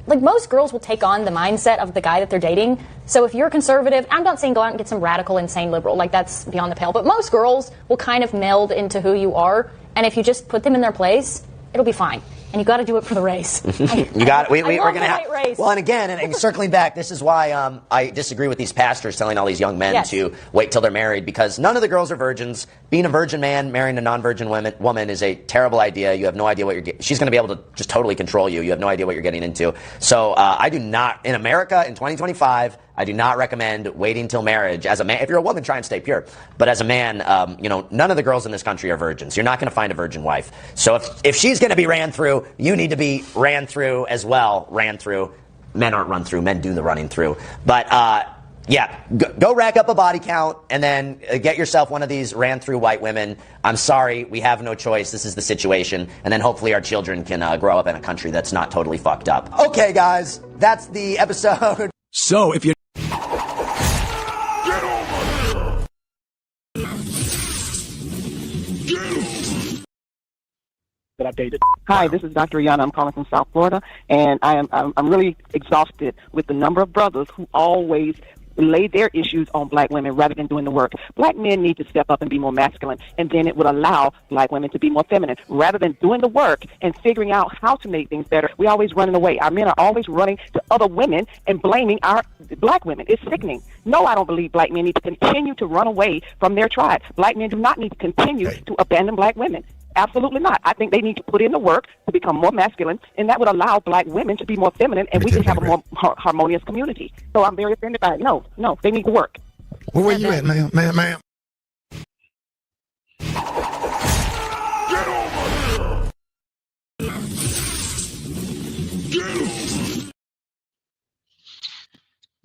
like most girls will take on the mindset of the guy that they're dating. So if you're conservative, I'm not saying go out and get some radical, insane liberal, like that's beyond the pale, but most girls will kind of meld into who you are, and if you just put them in their place, it'll be fine. And you got to do it for the race. You got it. We're going to have race. Well, and again, and circling back, this is why I disagree with these pastors telling all these young men to wait till they're married, because none of the girls are virgins. Being a virgin man marrying a non-virgin woman is a terrible idea. You have no idea what you're getting. She's going to be able to just totally control you. You have no idea what you're getting into. So I do not, in America in 2025, I do not recommend waiting till marriage. As a man, if you're a woman, try and stay pure. But as a man, none of the girls in this country are virgins. You're not going to find a virgin wife. So if she's going to be ran through, you need to be ran through as well. Ran through. Men aren't run through. Men do the running through. But go rack up a body count and then get yourself one of these ran through white women. I'm sorry, we have no choice. This is the situation. And then hopefully our children can grow up in a country that's not totally fucked up. Okay, guys, that's the episode. So if you that I dated. Hi, this is Dr. Rihanna. I'm calling from South Florida, and I'm really exhausted with the number of brothers who always lay their issues on black women rather than doing the work. Black men need to step up and be more masculine, and then it would allow black women to be more feminine. Rather than doing the work and figuring out how to make things better, we always running away. Our men are always running to other women and blaming our black women. It's sickening. No, I don't believe black men need to continue to run away from their tribe. Black men do not need to continue to abandon black women. Absolutely not. I think they need to put in the work to become more masculine, and that would allow black women to be more feminine, and we can have a more harmonious community. So I'm very offended by it. No, they need to work. Well, where you at, ma'am?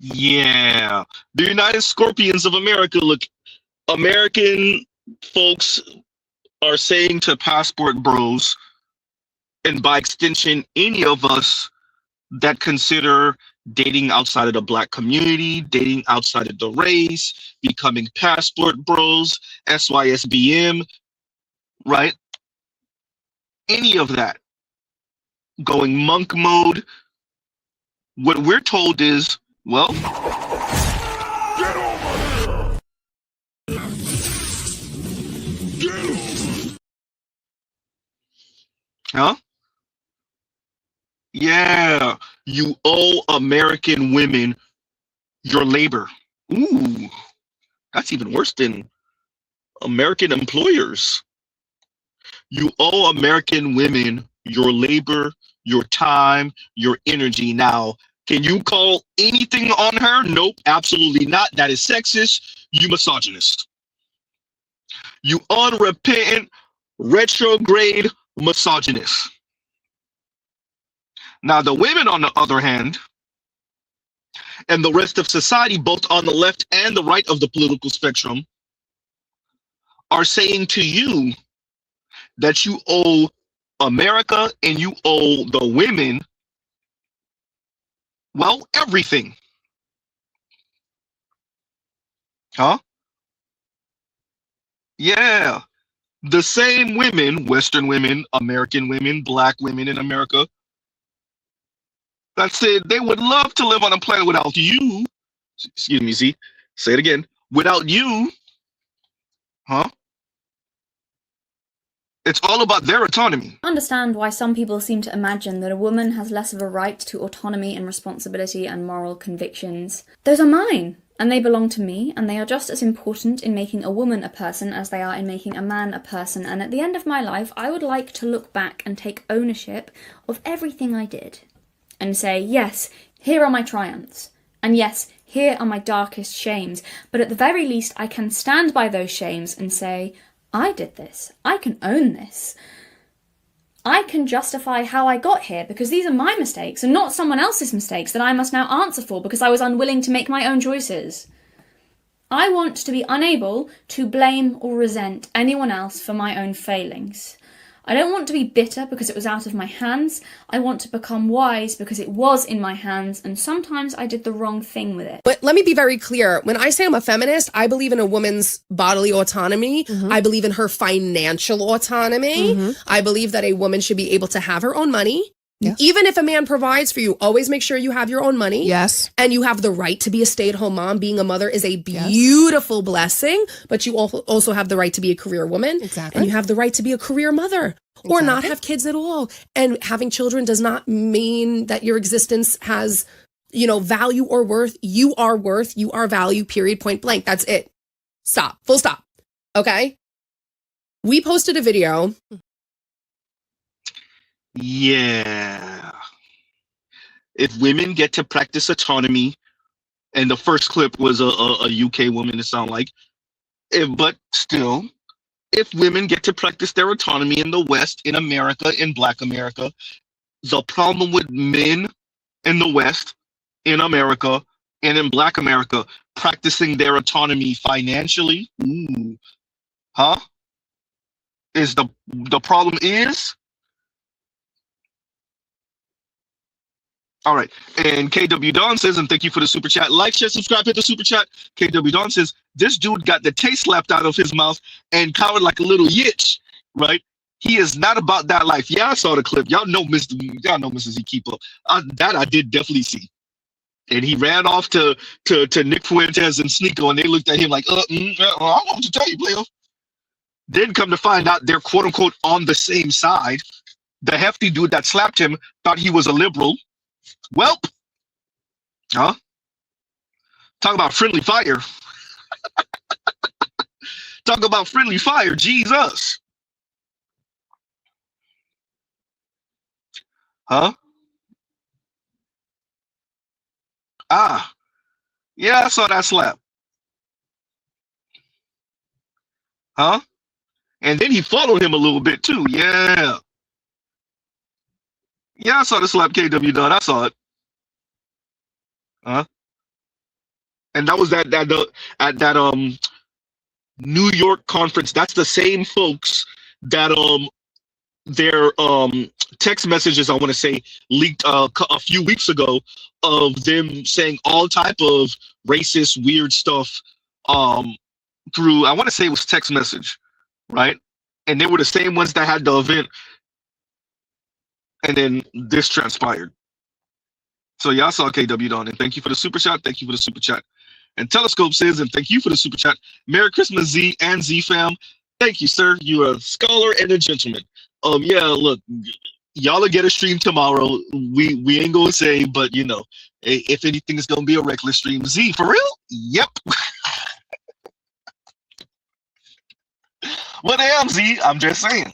Yeah. The United Scorpions of America. Look, American folks are saying to passport bros, and by extension, any of us that consider dating outside of the black community, dating outside of the race, becoming passport bros, SYSBM, right? Any of that, going monk mode, what we're told is, well, huh? Yeah, you owe American women your labor. Ooh, that's even worse than American employers. You owe American women your labor, your time, your energy. Now, can you call anything on her? Nope, absolutely not. That is sexist. You misogynist. You unrepentant, retrograde misogynist. Now, the women, on the other hand, and the rest of society, both on the left and the right of the political spectrum, are saying to you that you owe America and you owe the women, well, everything. Huh? Yeah. The same women, Western women, American women, black women in America, that said they would love to live on a planet without you. Excuse me, Z. Say it again. Without you. Huh? It's all about their autonomy. I understand why some people seem to imagine that a woman has less of a right to autonomy and responsibility and moral convictions. Those are mine, and they belong to me, and they are just as important in making a woman a person as they are in making a man a person. And at the end of my life, I would like to look back and take ownership of everything I did. And say, yes, here are my triumphs. And yes, here are my darkest shames. But at the very least, I can stand by those shames and say, I did this. I can own this. I can justify how I got here because these are my mistakes and not someone else's mistakes that I must now answer for because I was unwilling to make my own choices. I want to be unable to blame or resent anyone else for my own failings. I don't want to be bitter because it was out of my hands. I want to become wise because it was in my hands, and sometimes I did the wrong thing with it. But let me be very clear. When I say I'm a feminist, I believe in a woman's bodily autonomy. I believe in her financial autonomy. I believe that a woman should be able to have her own money. Yes. Even if a man provides for you, always make sure you have your own money. Yes. And you have the right to be a stay-at-home mom. Being a mother is a beautiful blessing, but you also have the right to be a career woman. Exactly. And you have the right to be a career mother or not have kids at all. And having children does not mean that your existence has, you know, value or worth. You are worth, you are value, period, point blank. That's it. Stop. Full stop. Okay? We posted a video. Yeah. If women get to practice autonomy, and the first clip was a UK woman, it sounded like, but still, if women get to practice their autonomy in the West, in America, in Black America, the problem with men in the West, in America, and in Black America practicing their autonomy financially, is the problem is. All right, and KW Don says, and thank you for the super chat. Like, share, subscribe, hit the super chat. KW Don says, this dude got the taste slapped out of his mouth and cowered like a little yitch, right? He is not about that life. Yeah, I saw the clip. Y'all know Mrs. Z keep up. That I did definitely see. And he ran off to Nick Fuentes and Sneeko, and they looked at him like, I don't know what to tell you, player. Then come to find out they're quote unquote on the same side. The hefty dude that slapped him thought he was a liberal. Welp. Talk about friendly fire. Talk about friendly fire. Jesus. Yeah, I saw that slap. And then he followed him a little bit too. Yeah, I saw the slap KW done. I saw it. And that was at that New York conference. That's the same folks that their text messages, I want to say, leaked a few weeks ago of them saying all type of racist, weird stuff through, I want to say it was text message, right? And they were the same ones that had the event. And then this transpired. So y'all saw KW Don, and thank you for the super chat. Thank you for the super chat. And Telescope says, and thank you for the super chat. Merry Christmas, Z and Z fam. Thank you, sir. You're a scholar and a gentleman. Yeah, look, y'all will get a stream tomorrow. We ain't gonna say, but you know, if anything, it's gonna be a reckless stream. Z, for real? Yep. Well, damn, Z. I'm just saying.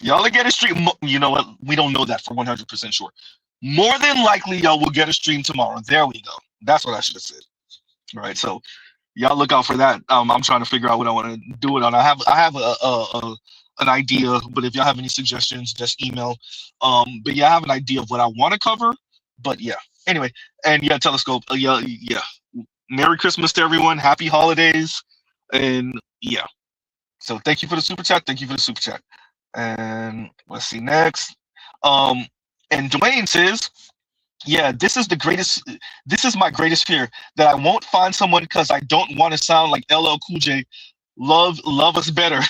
Y'all will get a stream. You know what? We don't know that for 100% sure. More than likely, y'all will get a stream tomorrow. There we go. That's what I should have said. All right, so y'all look out for that. I'm trying to figure out what I want to do it on. I have an idea, but if y'all have any suggestions, just email. But yeah, I have an idea of what I want to cover. But yeah, anyway, and yeah, Telescope. Yeah. Merry Christmas to everyone. Happy holidays, and yeah. So thank you for the super chat. Thank you for the super chat. And let's see next. And Dwayne says, yeah, this is my greatest fear, that I won't find someone because I don't want to sound like LL Cool J, love us better,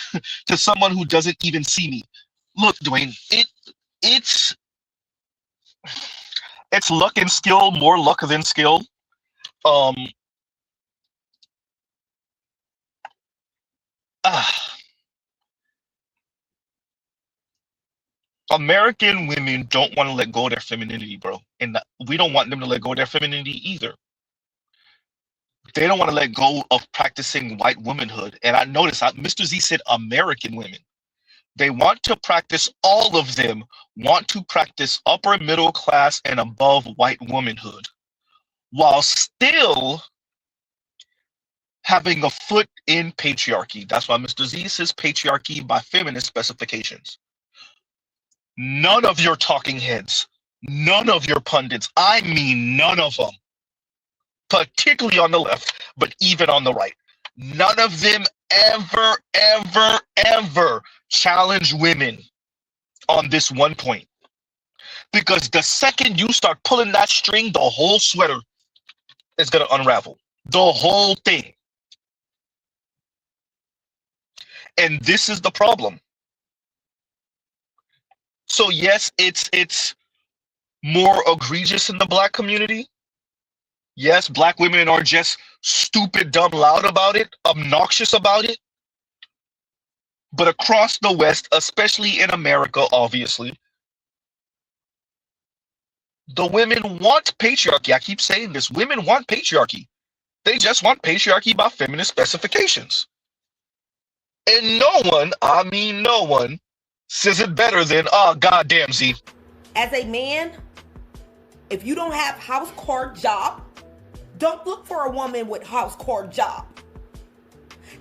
to someone who doesn't even see me. Look, Dwayne, it's luck and skill, more luck than skill. American women don't want to let go of their femininity, bro. And we don't want them to let go of their femininity either. They don't want to let go of practicing white womanhood. And I noticed Mr. Z said American women. They want to practice, all of them want to practice upper middle class and above white womanhood, while still having a foot in patriarchy. That's why Mr. Z says patriarchy by feminist specifications. None of your talking heads, none of your pundits, I mean none of them, particularly on the left, but even on the right, none of them ever challenge women on this one point. Because the second you start pulling that string, the whole sweater is going to unravel. The whole thing. And this is the problem. So yes, it's more egregious in the black community. Yes, black women are just stupid, dumb, loud about it, obnoxious about it. But across the West, especially in America, obviously, the women want patriarchy. I keep saying this. Women want patriarchy. They just want patriarchy by feminist specifications. And no one, I mean no one, says it better than, goddamn Z. As a man, if you don't have house core job, don't look for a woman with house core job.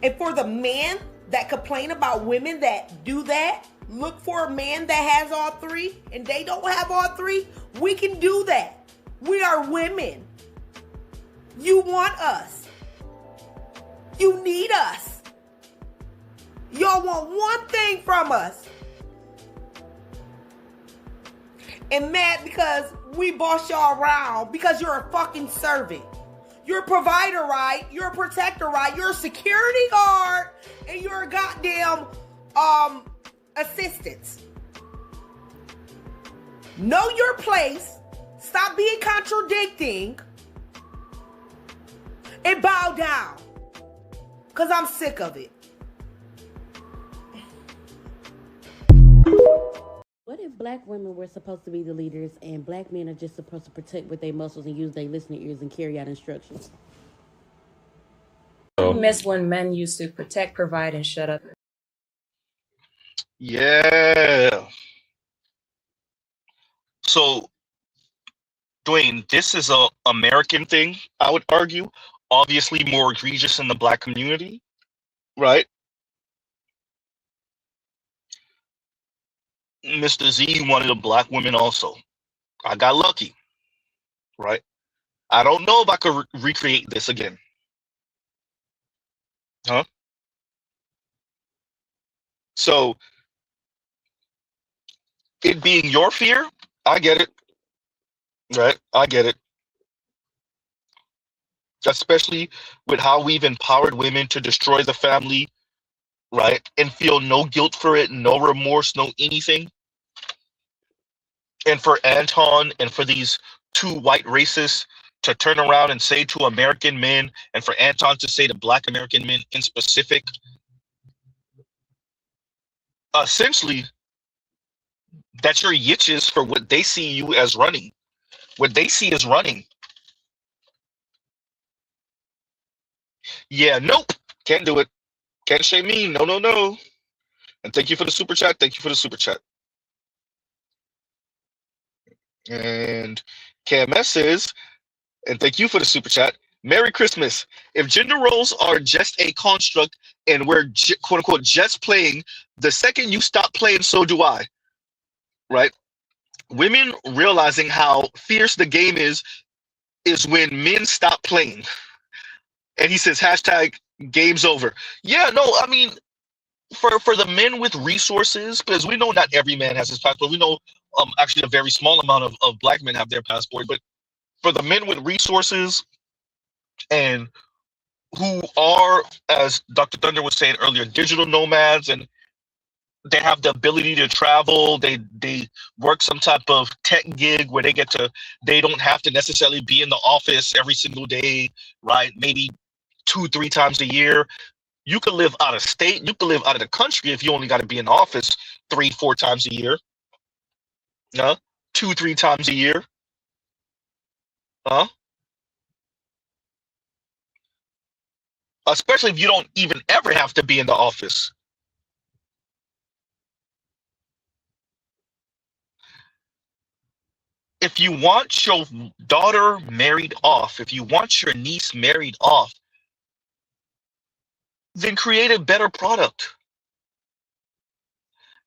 And for the man that complain about women that do that, look for a man that has all three, and they don't have all three. We can do that. We are women. You want us. You need us. Y'all want one thing from us. And mad because we boss y'all around because you're a fucking servant. You're a provider, right? You're a protector, right? You're a security guard and you're a goddamn assistant. Know your place. Stop being contradicting. And bow down. Because I'm sick of it. What if black women were supposed to be the leaders and black men are just supposed to protect with their muscles and use their listening ears and carry out instructions? I miss when men used to protect, provide, and shut up. Yeah. So, Dwayne, this is a American thing, I would argue. Obviously more egregious in the black community, right? Mr. Z wanted a black woman also. I got lucky, right? I don't know if I could recreate this again. Huh? So, it being your fear, I get it. Right? I get it. Especially with how we've empowered women to destroy the family, right? And feel no guilt for it, no remorse, no anything. And for Anton and for these two white racists to turn around and say to American men, and for Anton to say to black American men in specific, essentially, that you're yitches for what they see you as running. What they see as running. Yeah, nope. Can't do it. Can't shame me. No, no, no. And thank you for the super chat. Thank you for the super chat. And KMS says, and thank you for the super chat, Merry Christmas. If gender roles are just a construct and we're quote unquote just playing, the second you stop playing, so do I. Right? Women realizing how fierce the game is when men stop playing. And he says, hashtag game's over. Yeah, no, I mean, for the men with resources, because we know not every man has his passport. We know actually a very small amount of black men have their passport. But for the men with resources and who are, as Dr. Thunder was saying earlier, digital nomads, and they have the ability to travel, they work some type of tech gig where they don't have to necessarily be in the office every single day, right? Maybe 2-3 times a year. You could live out of state, you could live out of the country if you only got to be in the office 3-4 times a year. 2-3 times a year. Especially if you don't even ever have to be in the office. If you want your daughter married off, if you want your niece married off, then create a better product.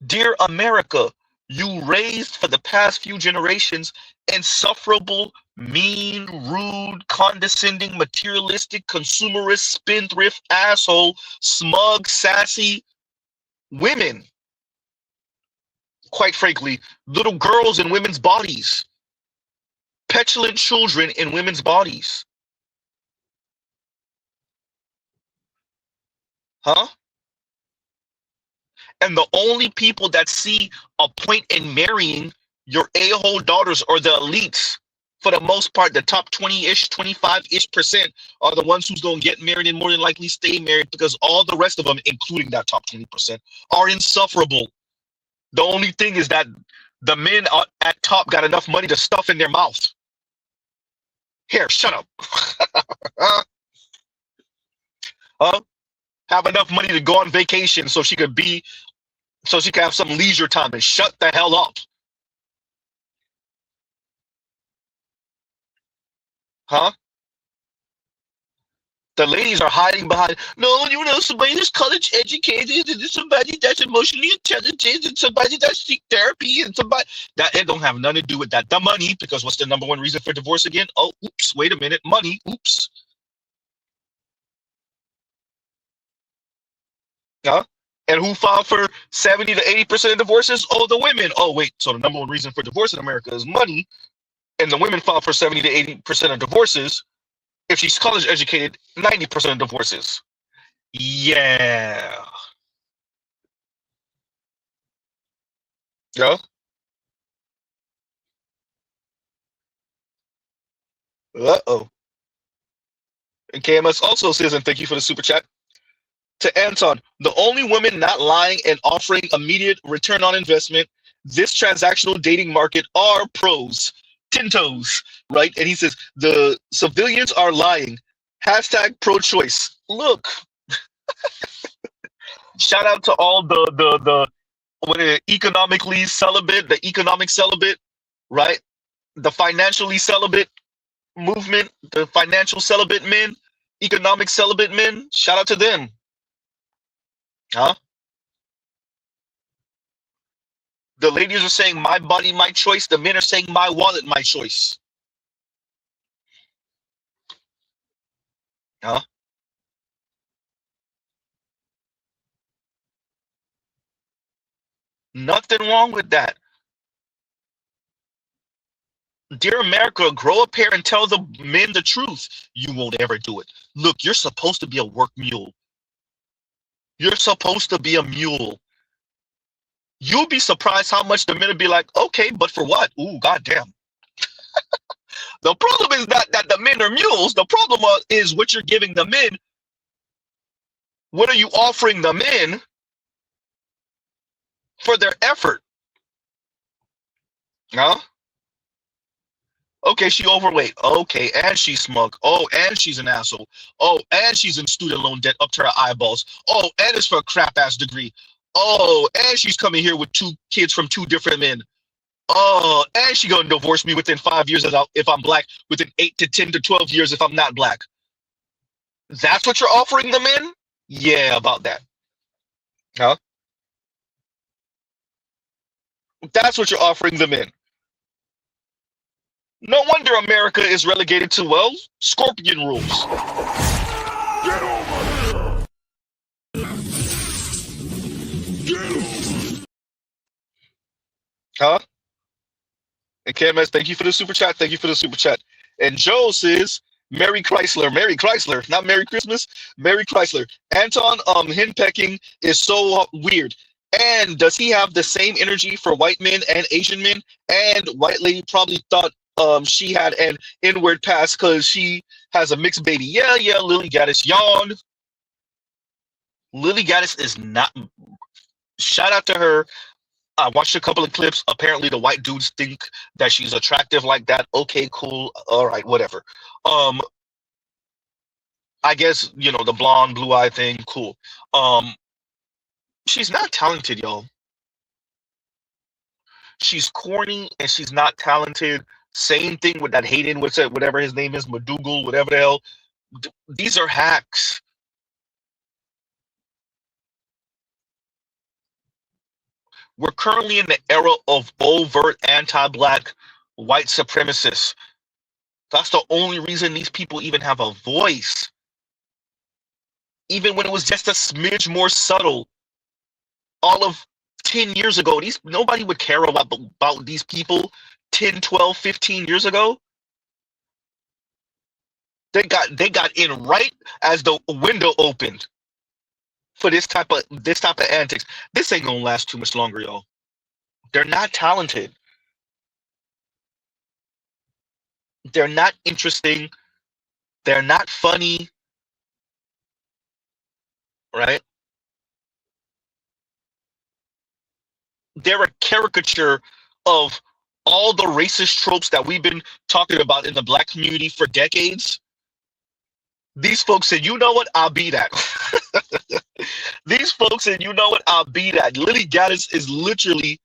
Dear America, You raised for the past few generations insufferable, mean, rude, condescending, materialistic, consumerist, spendthrift, asshole, smug, sassy women. Quite frankly, little girls in women's bodies. Petulant children in women's bodies. Huh? And the only people that see a point in marrying your a-hole daughters or the elites, for the most part, the top 20-ish, 25-ish% are the ones who's going to get married and more than likely stay married, because all the rest of them, including that top 20%, are insufferable. The only thing is that the men at top got enough money to stuff in their mouth. Here, shut up. Huh? Have enough money to go on vacation so she could have some leisure time, and shut the hell up. Huh? The ladies are hiding behind, no, you know, somebody that's college educated, and somebody that's emotionally intelligent, and somebody that seek therapy, and somebody that it don't have nothing to do with that. The money, because what's the number one reason for divorce again? Oh, oops, wait a minute, money, oops. Huh? And who filed for 70 to 80% of divorces? Oh, the women. Oh, wait, so the number one reason for divorce in America is money, and the women file for 70 to 80% of divorces. If she's college educated, 90% of divorces. Yeah. Yeah. Uh-oh. And KMS also says, and thank you for the super chat, to Anton, the only women not lying and offering immediate return on investment, this transactional dating market are pros. Tintos, right? And he says, the civilians are lying. Hashtag pro-choice. Look. Shout out to all the economically celibate, the economic celibate, right? The financially celibate movement, the financial celibate men, economic celibate men. Shout out to them. Huh? The ladies are saying my body, my choice. The men are saying my wallet, my choice. Huh? Nothing wrong with that. Dear America, grow a pair and tell the men the truth. You won't ever do it. Look, you're supposed to be a work mule. You're supposed to be a mule. You'll be surprised how much the men will be like, okay, but for what? Ooh, goddamn. The problem is not that the men are mules. The problem is what you're giving the men. What are you offering the men for their effort? Huh? Okay, she overweight. Okay, and she's smug. Oh, and she's an asshole. Oh, and she's in student loan debt up to her eyeballs. Oh, and it's for a crap-ass degree. Oh, and she's coming here with 2 kids from 2 different men. Oh, and she's going to divorce me within 5 years if I'm black, within 8 to 10 to 12 years if I'm not black. That's what you're offering the men? Yeah, about that. Huh? That's what you're offering the men. No wonder America is relegated to, well, Scorpion rules. Get over here! Huh? And KMS, thank you for the super chat. Thank you for the super chat. And Joe says, Merry Chrysler. Merry Chrysler. Not Merry Christmas. Merry Chrysler. Anton, henpecking is so weird. And does he have the same energy for white men and Asian men? And white lady probably thought she had an inward pass because she has a mixed baby. Yeah, Lily Gaddis yawned. Lily Gaddis is not. Shout out to her. I watched a couple of clips. Apparently, the white dudes think that she's attractive like that. Okay, cool. All right, whatever. I guess, you know, the blonde, blue-eye thing, cool. She's not talented, y'all. She's corny and she's not talented. Same thing with that Hayden, whatever his name is, McDougal, whatever the hell. These are hacks. We're currently in the era of overt anti-black white supremacists. That's the only reason these people even have a voice. Even when it was just a smidge more subtle, all of 10 years ago, nobody would care about these people 10, 12, 15 years ago. They got in right as the window opened for this type of antics. This ain't gonna last too much longer, y'all. They're not talented. They're not interesting. They're not funny. Right? They're a caricature of all the racist tropes that we've been talking about in the black community for decades. These folks said, you know what? I'll be that. These folks said, you know what? I'll be that. Lily Gaddis is literally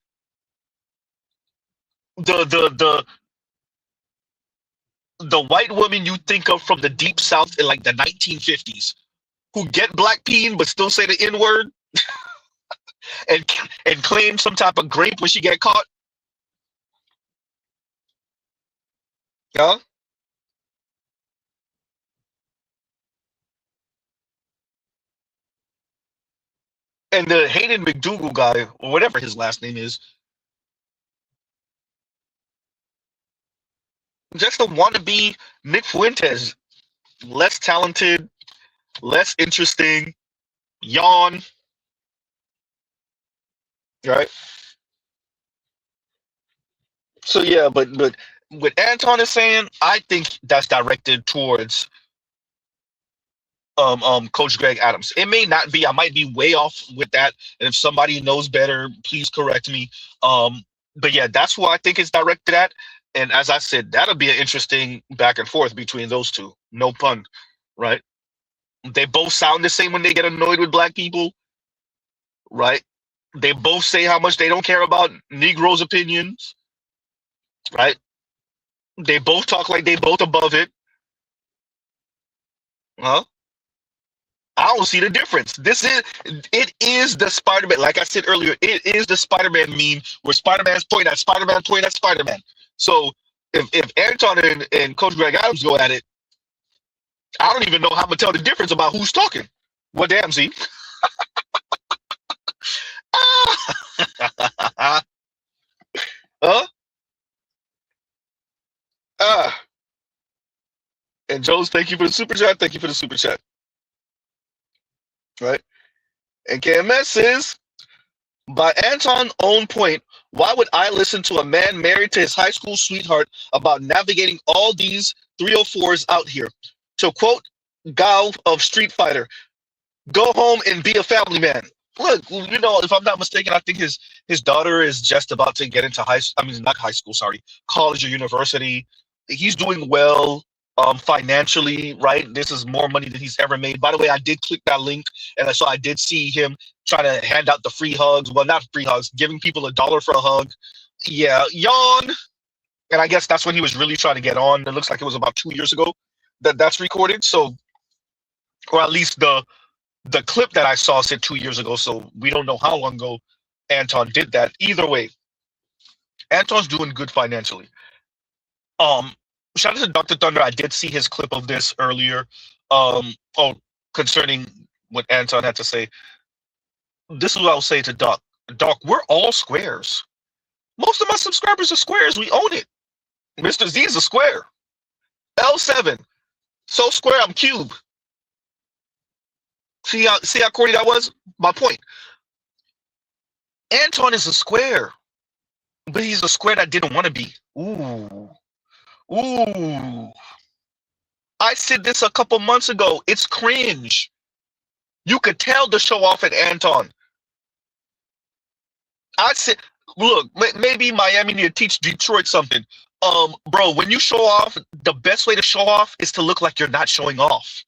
the white woman you think of from the deep south in like the 1950s, who get black peen but still say the N-word and claim some type of grape when she get caught. Yeah. And the Hayden McDougal guy, or whatever his last name is, just a wannabe Nick Fuentes. Less talented, less interesting, yawn. Right? So yeah, but what Anton is saying, I think that's directed towards Coach Greg Adams. It may not be. I might be way off with that. And if somebody knows better, please correct me. But yeah, that's who I think it's directed at. And as I said, that'll be an interesting back and forth between those two. No pun, right? They both sound the same when they get annoyed with black people, right? They both say how much they don't care about Negroes' opinions, right? They both talk like they both above it. Huh? I don't see the difference. It is the Spider-Man. Like I said earlier, it is the Spider-Man meme where Spider-Man's pointing at Spider-Man, pointing at Spider-Man. So if Anton and Coach Greg Adams go at it, I don't even know how to tell the difference about who's talking. Well, damn, see. Huh? And Jones, thank you for the super chat. Thank you for the super chat. Right? And KMS says, by Anton's own point, why would I listen to a man married to his high school sweetheart about navigating all these 304s out here? To quote Gao of Street Fighter, go home and be a family man. Look, you know, if I'm not mistaken, I think his daughter is just about to get into college or university. He's doing well financially, right? This is more money than he's ever made. By the way, I did click that link, and so I did see him trying to hand out the free hugs. Well, not free hugs, giving people $1 for a hug. Yeah, yawn. And I guess that's when he was really trying to get on. It looks like it was about 2 years ago that's recorded. So, or at least the clip that I saw said 2 years ago. So we don't know how long ago Anton did that. Either way, Anton's doing good financially. Shout out to Dr. Thunder. I did see his clip of this earlier. Concerning what Anton had to say. This is what I'll say to Doc. Doc, we're all squares. Most of my subscribers are squares. We own it. Mr. Z is a square. L7. So square, I'm cube. See how corny that was? My point. Anton is a square. But he's a square that didn't want to be. Ooh. I said this a couple months ago. It's cringe. You could tell the show off at Anton. I said, look, maybe Miami need to teach Detroit something. Bro, when you show off, the best way to show off is to look like you're not showing off.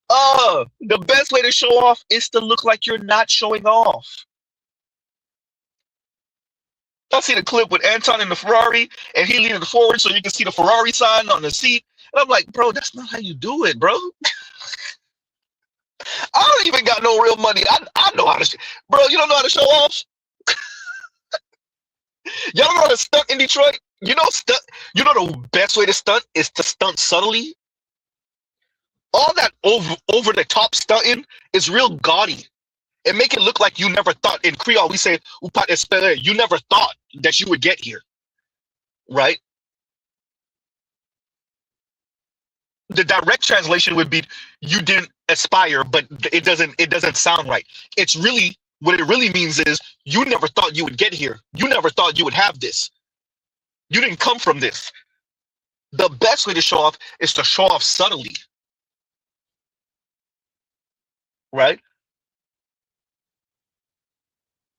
The best way to show off is to look like you're not showing off. I see the clip with Anton in the Ferrari, and he leaning forward so you can see the Ferrari sign on the seat. And I'm like, bro, that's not how you do it, bro. I don't even got no real money. I know how to, bro. You don't know how to show off. Y'all don't know how to stunt in Detroit. You know, the best way to stunt is to stunt subtly. All that over the top stunting is real gaudy. And make it look like you never thought. In Creole, we say, you never thought that you would get here. Right? The direct translation would be you didn't aspire, but it doesn't sound right. It's really what it really means is you never thought you would get here. You never thought you would have this. You didn't come from this. The best way to show off is to show off subtly. Right?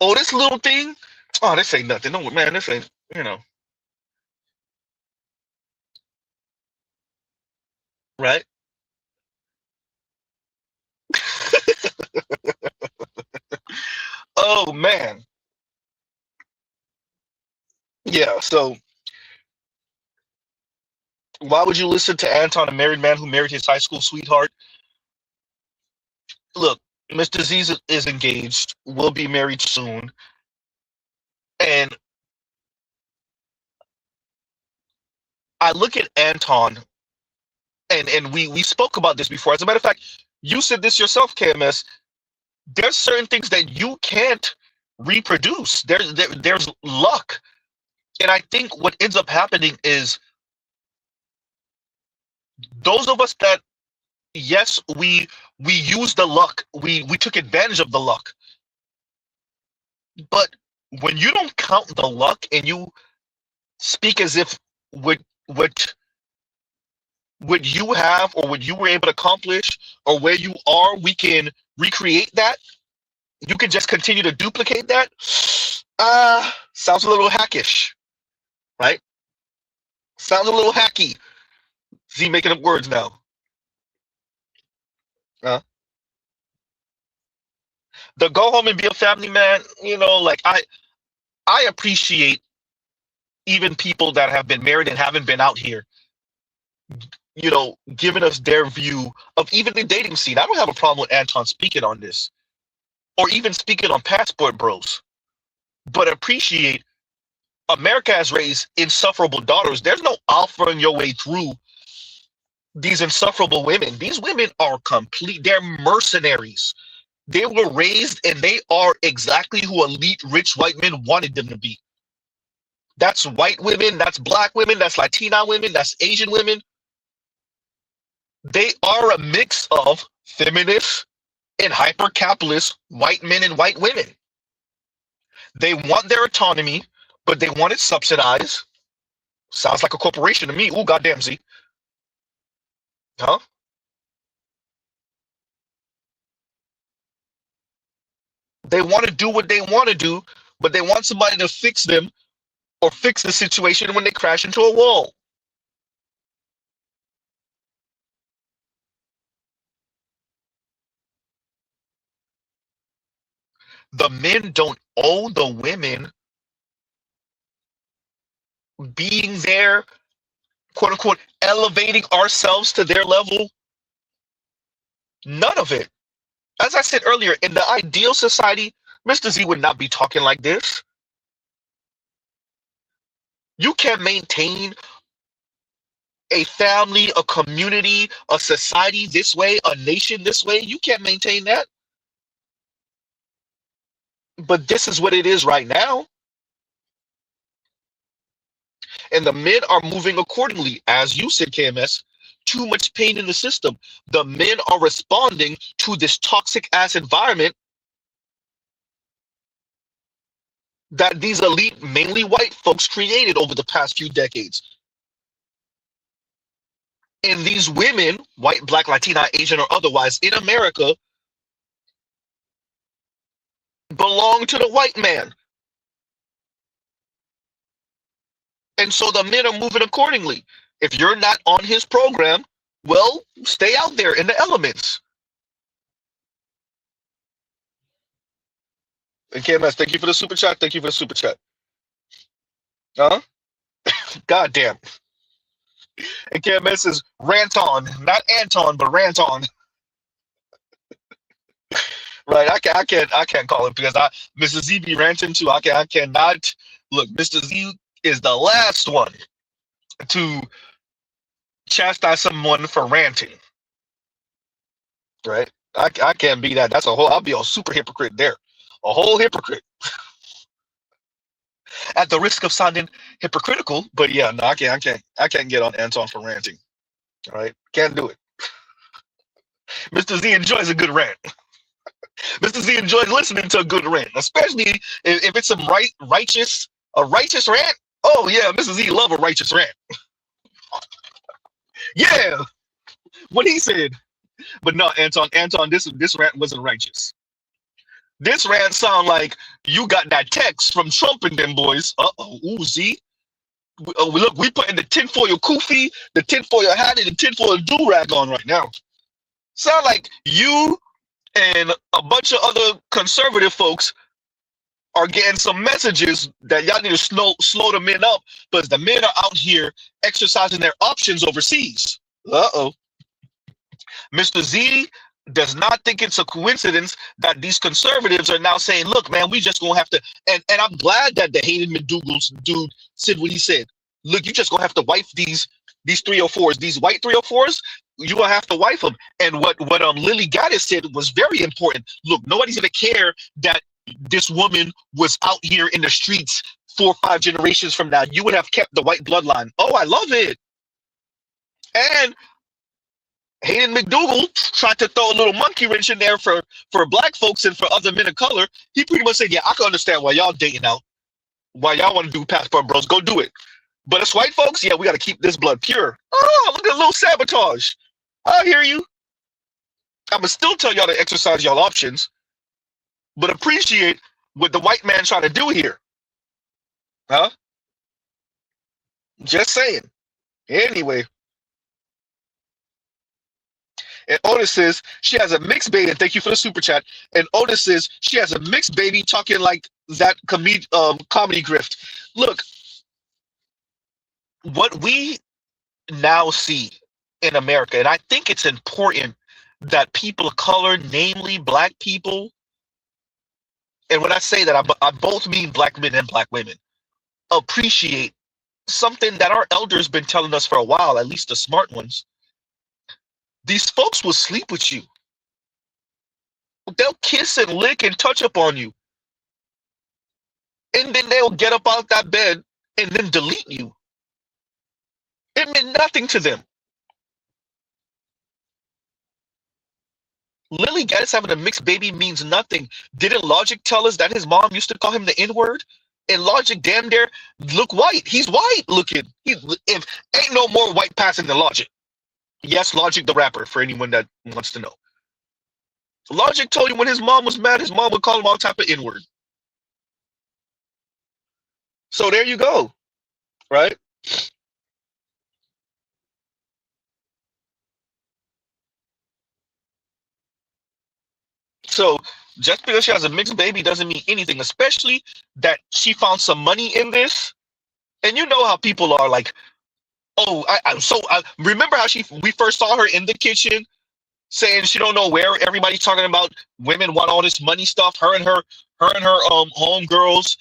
Oh, this little thing? Oh, this ain't nothing. No, man, this ain't, right? Oh, man. Yeah, so why would you listen to Anton, a married man who married his high school sweetheart? Look, Mr. Z is engaged, will be married soon, and I look at Anton, and we spoke about this before. As a matter of fact, you said this yourself, KMS. There's certain things that you can't reproduce. There's luck, and I think what ends up happening is those of us that, yes, we used the luck, we took advantage of the luck, but when you don't count the luck and you speak as if what you have or what you were able to accomplish or where you are, we can recreate that. You can just continue to duplicate that. Sounds a little hackish, right? Sounds a little hacky. Z making up words now. The go home and be a family man, like I appreciate even people that have been married and haven't been out here, giving us their view of even the dating scene. I don't have a problem with Anton speaking on this or even speaking on Passport Bros, but appreciate America has raised insufferable daughters. There's no alphaing your way through these insufferable women. These women are they're mercenaries. They were raised and they are exactly who elite rich white men wanted them to be. That's white women, that's black women, that's Latina women, that's Asian women. They are a mix of feminist and hyper-capitalist white men and white women. They want their autonomy, but they want it subsidized. Sounds like a corporation to me. Ooh, goddamn, Z. Huh? They want to do what they want to do, but they want somebody to fix them or fix the situation when they crash into a wall. The men don't owe the women being there, quote unquote, elevating ourselves to their level. None of it. As I said earlier, in the ideal society, Mr. Z would not be talking like this. You can maintain a family, a community, a society this way, a nation this way. You can't maintain that. But this is what it is right now. And the men are moving accordingly. As you said, KMS, too much pain in the system. The men are responding to this toxic ass environment that these elite, mainly white folks created over the past few decades. And these women, white, black, Latina, Asian, or otherwise, in America, belong to the white man. And so the men are moving accordingly. If you're not on his program, well, stay out there in the elements. And KMS, thank you for the super chat. Thank you for the super chat. Huh? God damn. And KMS says, rant on. Not Anton, but rant on. Right? I can't call it because Mr. Z be ranting too. I cannot look. Mr. Z is the last one to chastise someone for ranting. Right? I can't be that. That's a whole. I'll be a super hypocrite there. A whole hypocrite. At the risk of sounding hypocritical, but yeah, no, I can't get on Anton for ranting. All right, can't do it. Mr. Z enjoys a good rant. Mr. Z enjoys listening to a good rant, especially if it's some righteous rant. Oh yeah, Mr. Z love a righteous rant. Yeah, what he said. But no, Anton, this rant wasn't righteous. This rant sound like you got that text from Trump and them boys. Ooh, Z. Look, we putting the tinfoil kufi, the tinfoil hat, and the tinfoil do-rag on right now. Sound like you and a bunch of other conservative folks are getting some messages that y'all need to slow the men up because the men are out here exercising their options overseas. Mr. Z does not think it's a coincidence that these conservatives are now saying, look, man, we just gonna have to, and I'm glad that the Hayden McDougal's dude said what he said. Look, you just gonna have to wife these 304s, these white 304s, you gonna have to wife them. And what Lily Gaddis said was very important. Look, nobody's gonna care that this woman was out here in the streets 4 or 5 generations from now. You would have kept the white bloodline. Oh, I love it. And Hayden McDougal tried to throw a little monkey wrench in there for black folks and for other men of color. He pretty much said, yeah, I can understand why y'all dating out. Why y'all want to do passport bros, go do it. But us white folks, yeah, we got to keep this blood pure. Oh, look at a little sabotage. I hear you. I'm going to still tell y'all to exercise y'all options, but appreciate what the white man trying to do here. Huh? Just saying. Anyway. And Otis says she has a mixed baby, and thank you for the super chat. And Otis says she has a mixed baby talking like that comedy grift. Look, what we now see in America, and I think it's important that people of color, namely black people, and when I say that, I both mean black men and black women, appreciate something that our elders been telling us for a while, at least the smart ones. These folks will sleep with you. They'll kiss and lick and touch up on you. And then they'll get up out that bed and then delete you. It meant nothing to them. Lily Gaddis having a mixed baby means nothing. Didn't Logic tell us that his mom used to call him the N-word? And Logic damn near look white. He's white looking. If ain't no more white passing than Logic. Yes, Logic the rapper, for anyone that wants to know. Logic told you when his mom was mad, his mom would call him all type of N-word. So there you go, right? So just because she has a mixed baby doesn't mean anything, especially that she found some money in this. And you know how people are like, oh, I remember how we first saw her in the kitchen saying she don't know where everybody's talking about women want all this money stuff. Her and her homegirls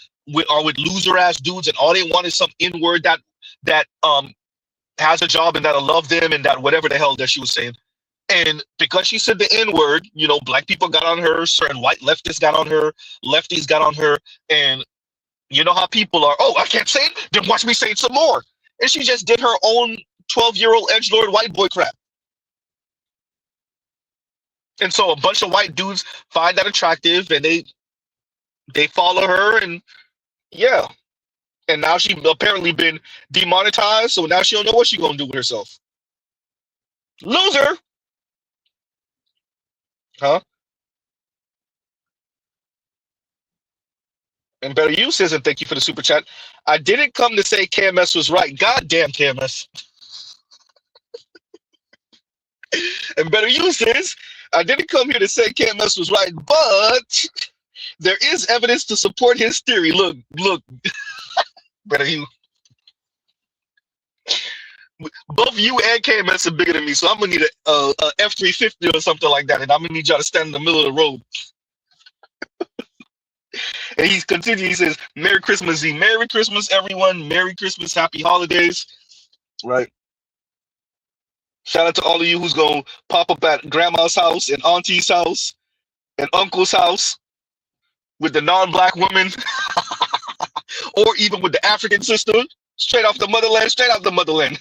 are with loser ass dudes, and all they want is some N-word that has a job and that'll love them and that whatever the hell that she was saying. And because she said the N-word, you know, black people got on her, certain white leftists got on her, lefties got on her, and you know how people are, oh, I can't say it, then watch me say it some more. And she just did her own 12-year-old edgelord white boy crap. And so a bunch of white dudes find that attractive and they follow her, and yeah. And now she apparently been demonetized, so now she don't know what she's gonna do with herself. Loser! Huh? And Better You says, and thank you for the super chat, I didn't come to say KMS was right. Goddamn KMS. And Better You says, I didn't come here to say KMS was right, but there is evidence to support his theory. Look. Better You. Both you and KMS are bigger than me, so I'm gonna need a F-350 or something like that, and I'm gonna need y'all to stand in the middle of the road. And he's continuing. He says, "Merry Christmas, Z. Merry Christmas, everyone. Merry Christmas. Happy holidays." Right. Shout out to all of you who's gonna pop up at grandma's house and auntie's house and uncle's house with the non-black woman, or even with the African sister, straight off the motherland, straight out the motherland.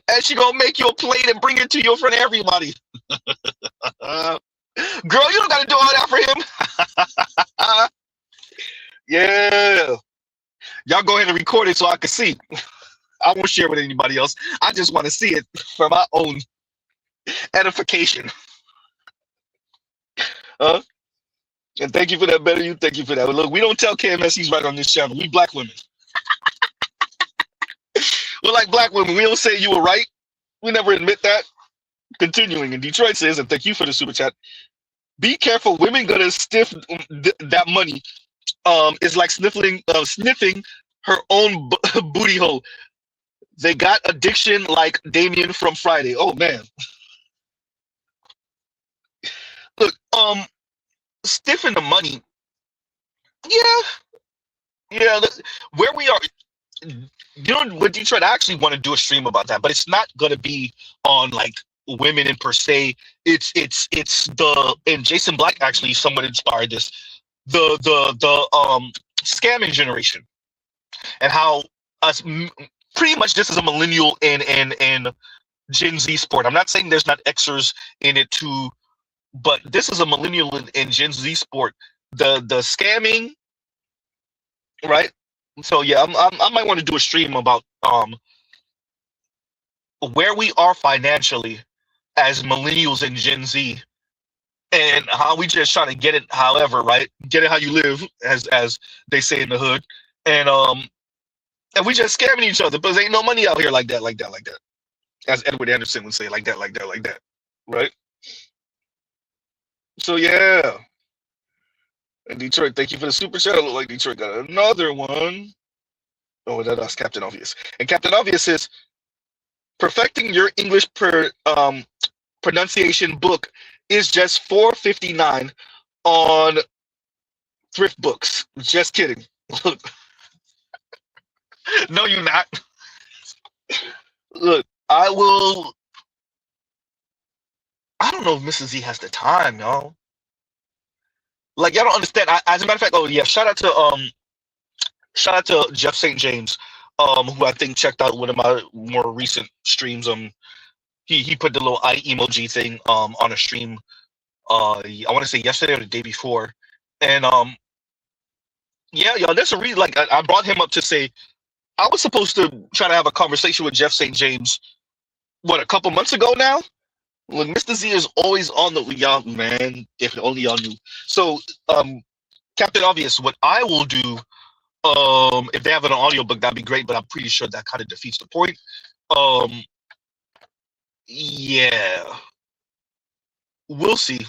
And she gonna make you a plate and bring it to you in front of everybody. Girl, you don't gotta do all that for him. Yeah. Y'all go ahead and record it so I can see. I won't share with anybody else. I just want to see it for my own edification. And thank you for that, Better You. Thank you for that. Look, we don't tell KMS he's right on this channel. We black women. We're like black women. We don't say you were right. We never admit that. Continuing, and Detroit says, and thank you for the super chat, be careful. Women gonna stiff that money. It's like sniffing her own booty hole. They got addiction like Damien from Friday. Oh man. Look, stiffing the money. Yeah. Where we are, you know what, Detroit? I actually want to do a stream about that, but it's not gonna be on like women in per se. It's the, and Jason Black actually somewhat inspired this, the scamming generation, and how us pretty much this is a millennial and Gen Z sport. I'm not saying there's not Xers in it too, but this is a millennial and Gen Z sport. The scamming, right? So yeah, I might want to do a stream about where we are financially as millennials and Gen Z, and how we just trying to get it however, right? Get it how you live, as they say in the hood. And we just scamming each other, but there ain't no money out here like that. As Edward Anderson would say, like that. Right? So yeah. And Detroit, thank you for the super chat. I look like Detroit got another one. Oh, that's Captain Obvious. And Captain Obvious says, perfecting your English pronunciation book is just $4.59 on thrift books. Just kidding. Look. No, you're not. Look, I don't know if Mrs. Z has the time, y'all. Like, y'all don't understand. As a matter of fact, oh yeah, shout out to Jeff St. James, who I think checked out one of my more recent streams. He put the little eye emoji thing on a stream. I want to say yesterday or the day before, and yeah, y'all. There's a reason. Like, I brought him up to say, I was supposed to try to have a conversation with Jeff St. James, a couple months ago now? Look, Mr. Z is always on the y'all, man. If only y'all knew. So, Captain Obvious, what I will do, if they have an audiobook, that'd be great, but I'm pretty sure that kind of defeats the point. Yeah. We'll see.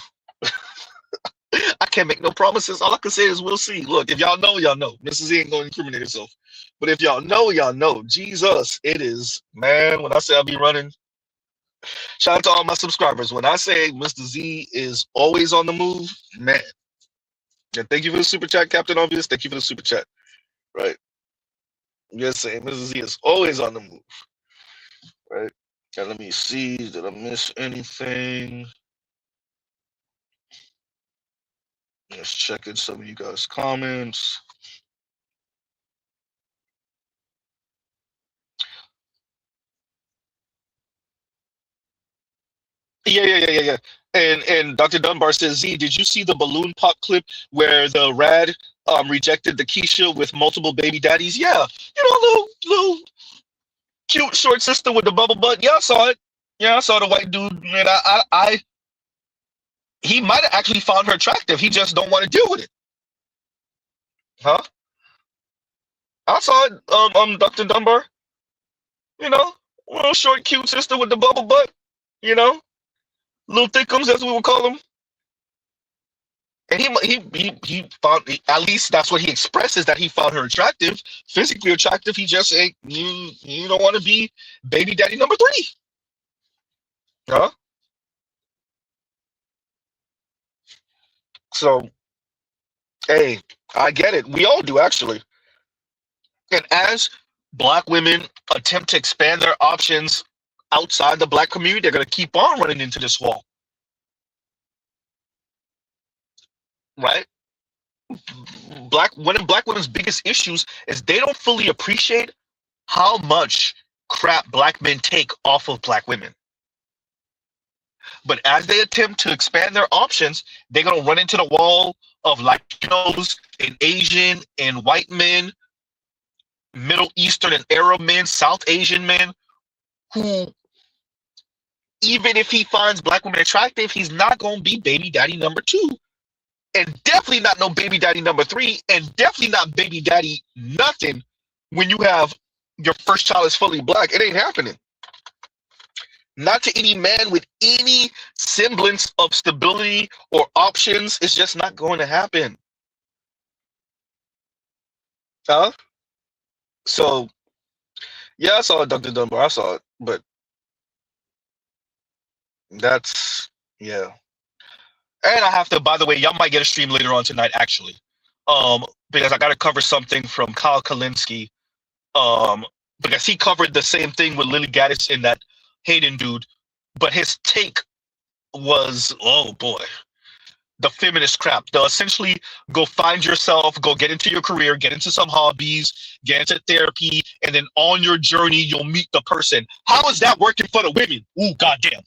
I can't make no promises. All I can say is we'll see. Look, if y'all know, y'all know. Mrs. Z ain't going to incriminate herself. But if y'all know, y'all know. Jesus, it is, man, when I say I'll be running. Shout out to all my subscribers. When I say Mr. Z is always on the move, man. And thank you for the super chat, Captain Obvious. Thank you for the super chat. Right. Just saying, Mr. Z is always on the move. Right. And let me see. Did I miss anything? Just checking some of you guys' comments. Yeah. And Dr. Dunbar says, Z, did you see the balloon pop clip where the Rad rejected the Keisha with multiple baby daddies? Yeah. You know, little cute short sister with the bubble butt. Yeah, I saw it. Yeah, I saw the white dude. And he might have actually found her attractive. He just don't want to deal with it. Huh? I saw it, Dr. Dunbar. You know, little short, cute sister with the bubble butt. You know, little thickums, as we would call them. And he found, at least that's what he expresses, that he found her attractive, physically attractive. He just ain't, you don't want to be baby daddy number 3. Huh? So Hey, I get it. We all do, actually. And as Black women attempt to expand their options outside the Black community, they're going to keep on running into this wall, right? Black women's biggest issues is they don't fully appreciate how much crap Black men take off of Black women. But as they attempt to expand their options, they're going to run into the wall of Latinos and Asian and white men, Middle Eastern and Arab men, South Asian men, who, even if he finds Black women attractive, he's not going to be baby daddy number 2. And definitely not no baby daddy number 3, and definitely not baby daddy nothing when you have your first child is fully Black. It ain't happening. Not to any man with any semblance of stability or options. It's just not going to happen. Huh? So, yeah, I saw Dr. Dunbar. I saw it, but that's, yeah. And I have to, by the way, y'all might get a stream later on tonight, actually, because I got to cover something from Kyle Kalinske, because he covered the same thing with Lily Gaddis in that Hayden dude, but his take was, oh boy, the feminist crap. The essentially go find yourself, go get into your career, get into some hobbies, get into therapy, and then on your journey, you'll meet the person. How is that working for the women? Ooh, goddamn.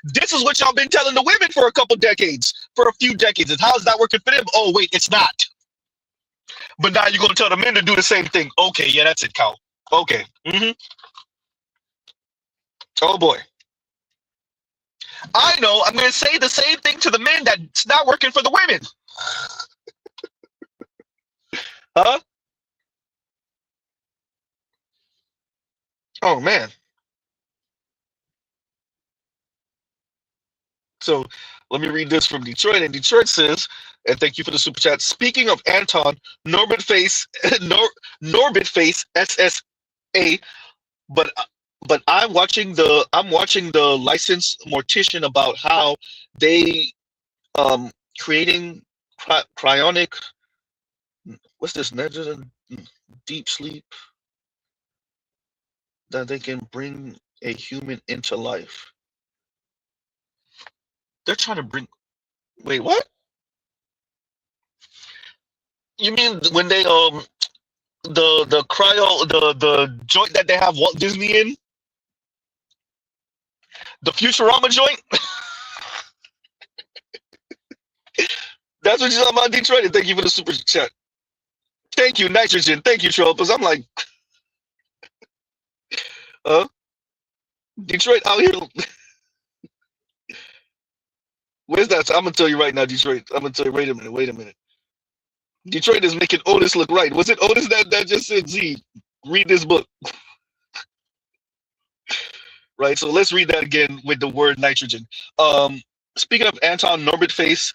This is what y'all been telling the women for a couple decades, for a few decades. And how is that working for them? Oh, wait, it's not. But now you're going to tell the men to do the same thing. Okay, yeah, that's it, Cal. Okay. Oh, boy. I know. I'm going to say the same thing to the men that's not working for the women. Huh? Oh, man. So let me read this from Detroit. And Detroit says, and thank you for the super chat. Speaking of Anton, Norbit Face SSA, but I'm watching the licensed mortician about how they creating cryonic, what's this, nitrogen deep sleep, that they can bring a human into life. They're trying to bring, wait, what? You mean when they the joint that they have Walt Disney in? The Futurama joint? That's what you're talking about, Detroit. And thank you for the super chat. Thank you, Nitrogen. Thank you, Tropos. I'm like, Detroit out here. Where's that? I'm gonna tell you right now, Detroit. I'm gonna tell you. Wait a minute. Detroit is making Otis look right. Was it Otis that just said, Z, read this book? Right. So let's read that again with the word nitrogen. Speaking of Anton Norbit Face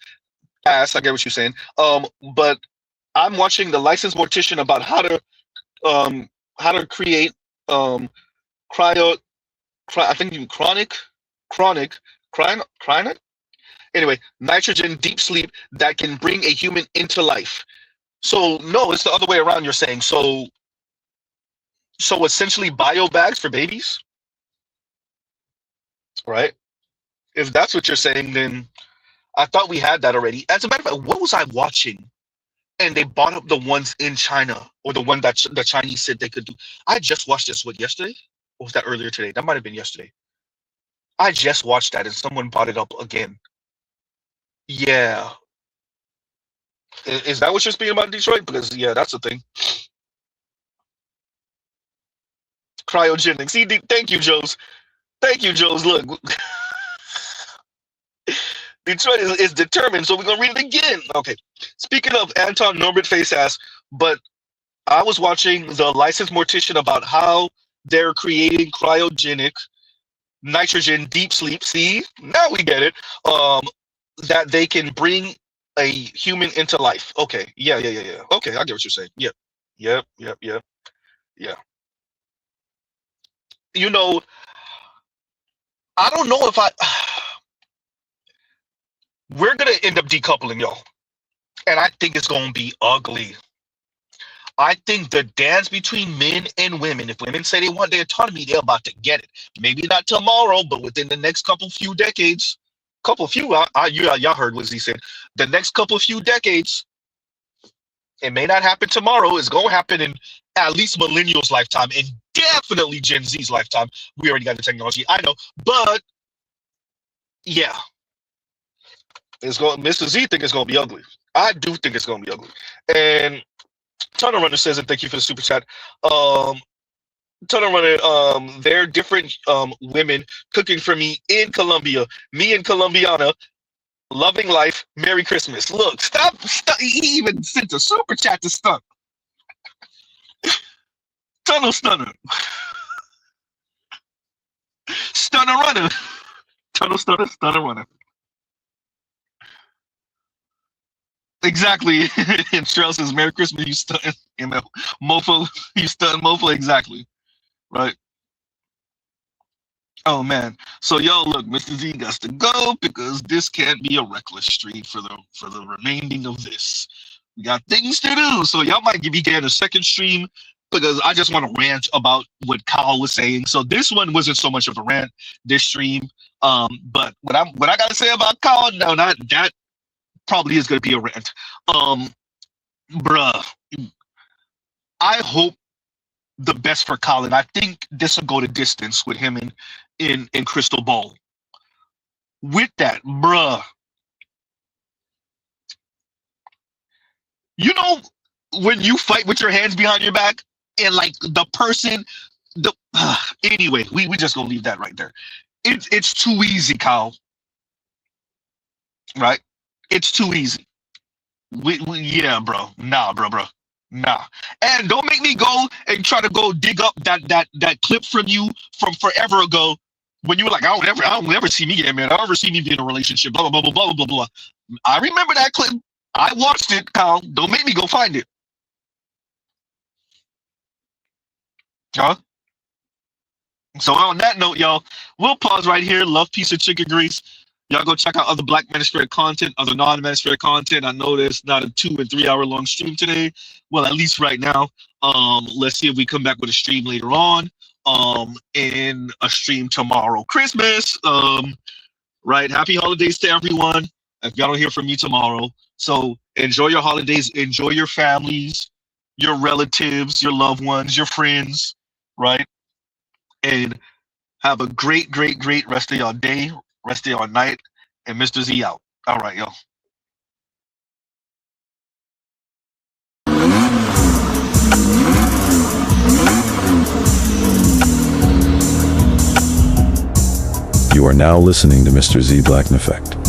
ass, I get what you're saying. But I'm watching the licensed mortician about how to create I think even chronic. Anyway, nitrogen deep sleep that can bring a human into life. So no, it's the other way around. You're saying so essentially bio bags for babies, right? If that's what you're saying, then I thought we had that already. As a matter of fact, what was I watching? And they bought up the ones in China, or the one that the Chinese said they could do. I just watched this, yesterday? Or was that earlier today? That might have been yesterday. I just watched that and someone bought it up again. Yeah. Is that what you're speaking about, Detroit? Because, yeah, that's the thing. Cryogenics. See, thank you, Joes. Thank you, Joes. Look. Detroit is determined, so we're going to read it again. Okay. Speaking of Anton Norbert Face ass, but I was watching the licensed mortician about how they're creating cryogenic nitrogen deep sleep. See, now we get it. That they can bring a human into life. Okay. Yeah. Okay, I get what you're saying. Yep. Yeah. You know, I don't know if we're gonna end up decoupling, y'all. And I think it's going to be ugly. I think the dance between men and women, if women say they want their autonomy, they're about to get it. Maybe not tomorrow, but within the next few decades. Y'all heard what he said. The next few decades, it may not happen tomorrow. It's going to happen in at least millennials' lifetime and definitely Gen Z's lifetime. We already got the technology, I know. But, yeah. Mr. Z think it's going to be ugly. I do think it's going to be ugly. And Tunnel Runner says, and thank you for the super chat. Tunnel Runner, they're different women cooking for me in Colombia. Me and Colombiana, loving life. Merry Christmas. Look, stop. He even sent a super chat to Stunt. Tunnel Stunner. Stunner Runner. Tunnel Stunner, Stunner Runner. Exactly. And Cheryl says, Merry Christmas, you stun. Mofo, you stun Mofo. Exactly. Right. Oh man. So y'all look, Mr. Z got to go because this can't be a reckless stream for the remaining of this. We got things to do. So y'all might be getting a second stream because I just want to rant about what Kyle was saying. So this one wasn't so much of a rant, this stream. But what I gotta say about Kyle, no, not that probably is gonna be a rant. Bruh. I hope the best for Colin. I think this will go the distance with him in Crystal Ball. With that, bruh. You know when you fight with your hands behind your back and like the person, anyway, we just gonna leave that right there. It's too easy, Kyle. Right? It's too easy. Yeah, bro. Nah, bro. Nah. And don't make me go and try to go dig up that clip from you from forever ago when you were like, I don't ever see me get married. I don't ever see me be in a relationship. Blah blah blah blah blah blah blah. I remember that clip. I watched it, Kyle. Don't make me go find it. Huh? So on that note, y'all, we'll pause right here. Love, peace, and chicken grease. Y'all go check out other Black Manosphere content, other non-Manosphere content. I know there's not a 2 and 3 hour long stream today. Well, at least right now. Let's see if we come back with a stream later on. And a stream tomorrow. Christmas. Right. Happy holidays to everyone. If y'all don't hear from me tomorrow. So enjoy your holidays, enjoy your families, your relatives, your loved ones, your friends, right? And have a great, great, great rest of your day. Rest of your night, and Mr. Z out. All right, y'all. You are now listening to MrZBlackneffect.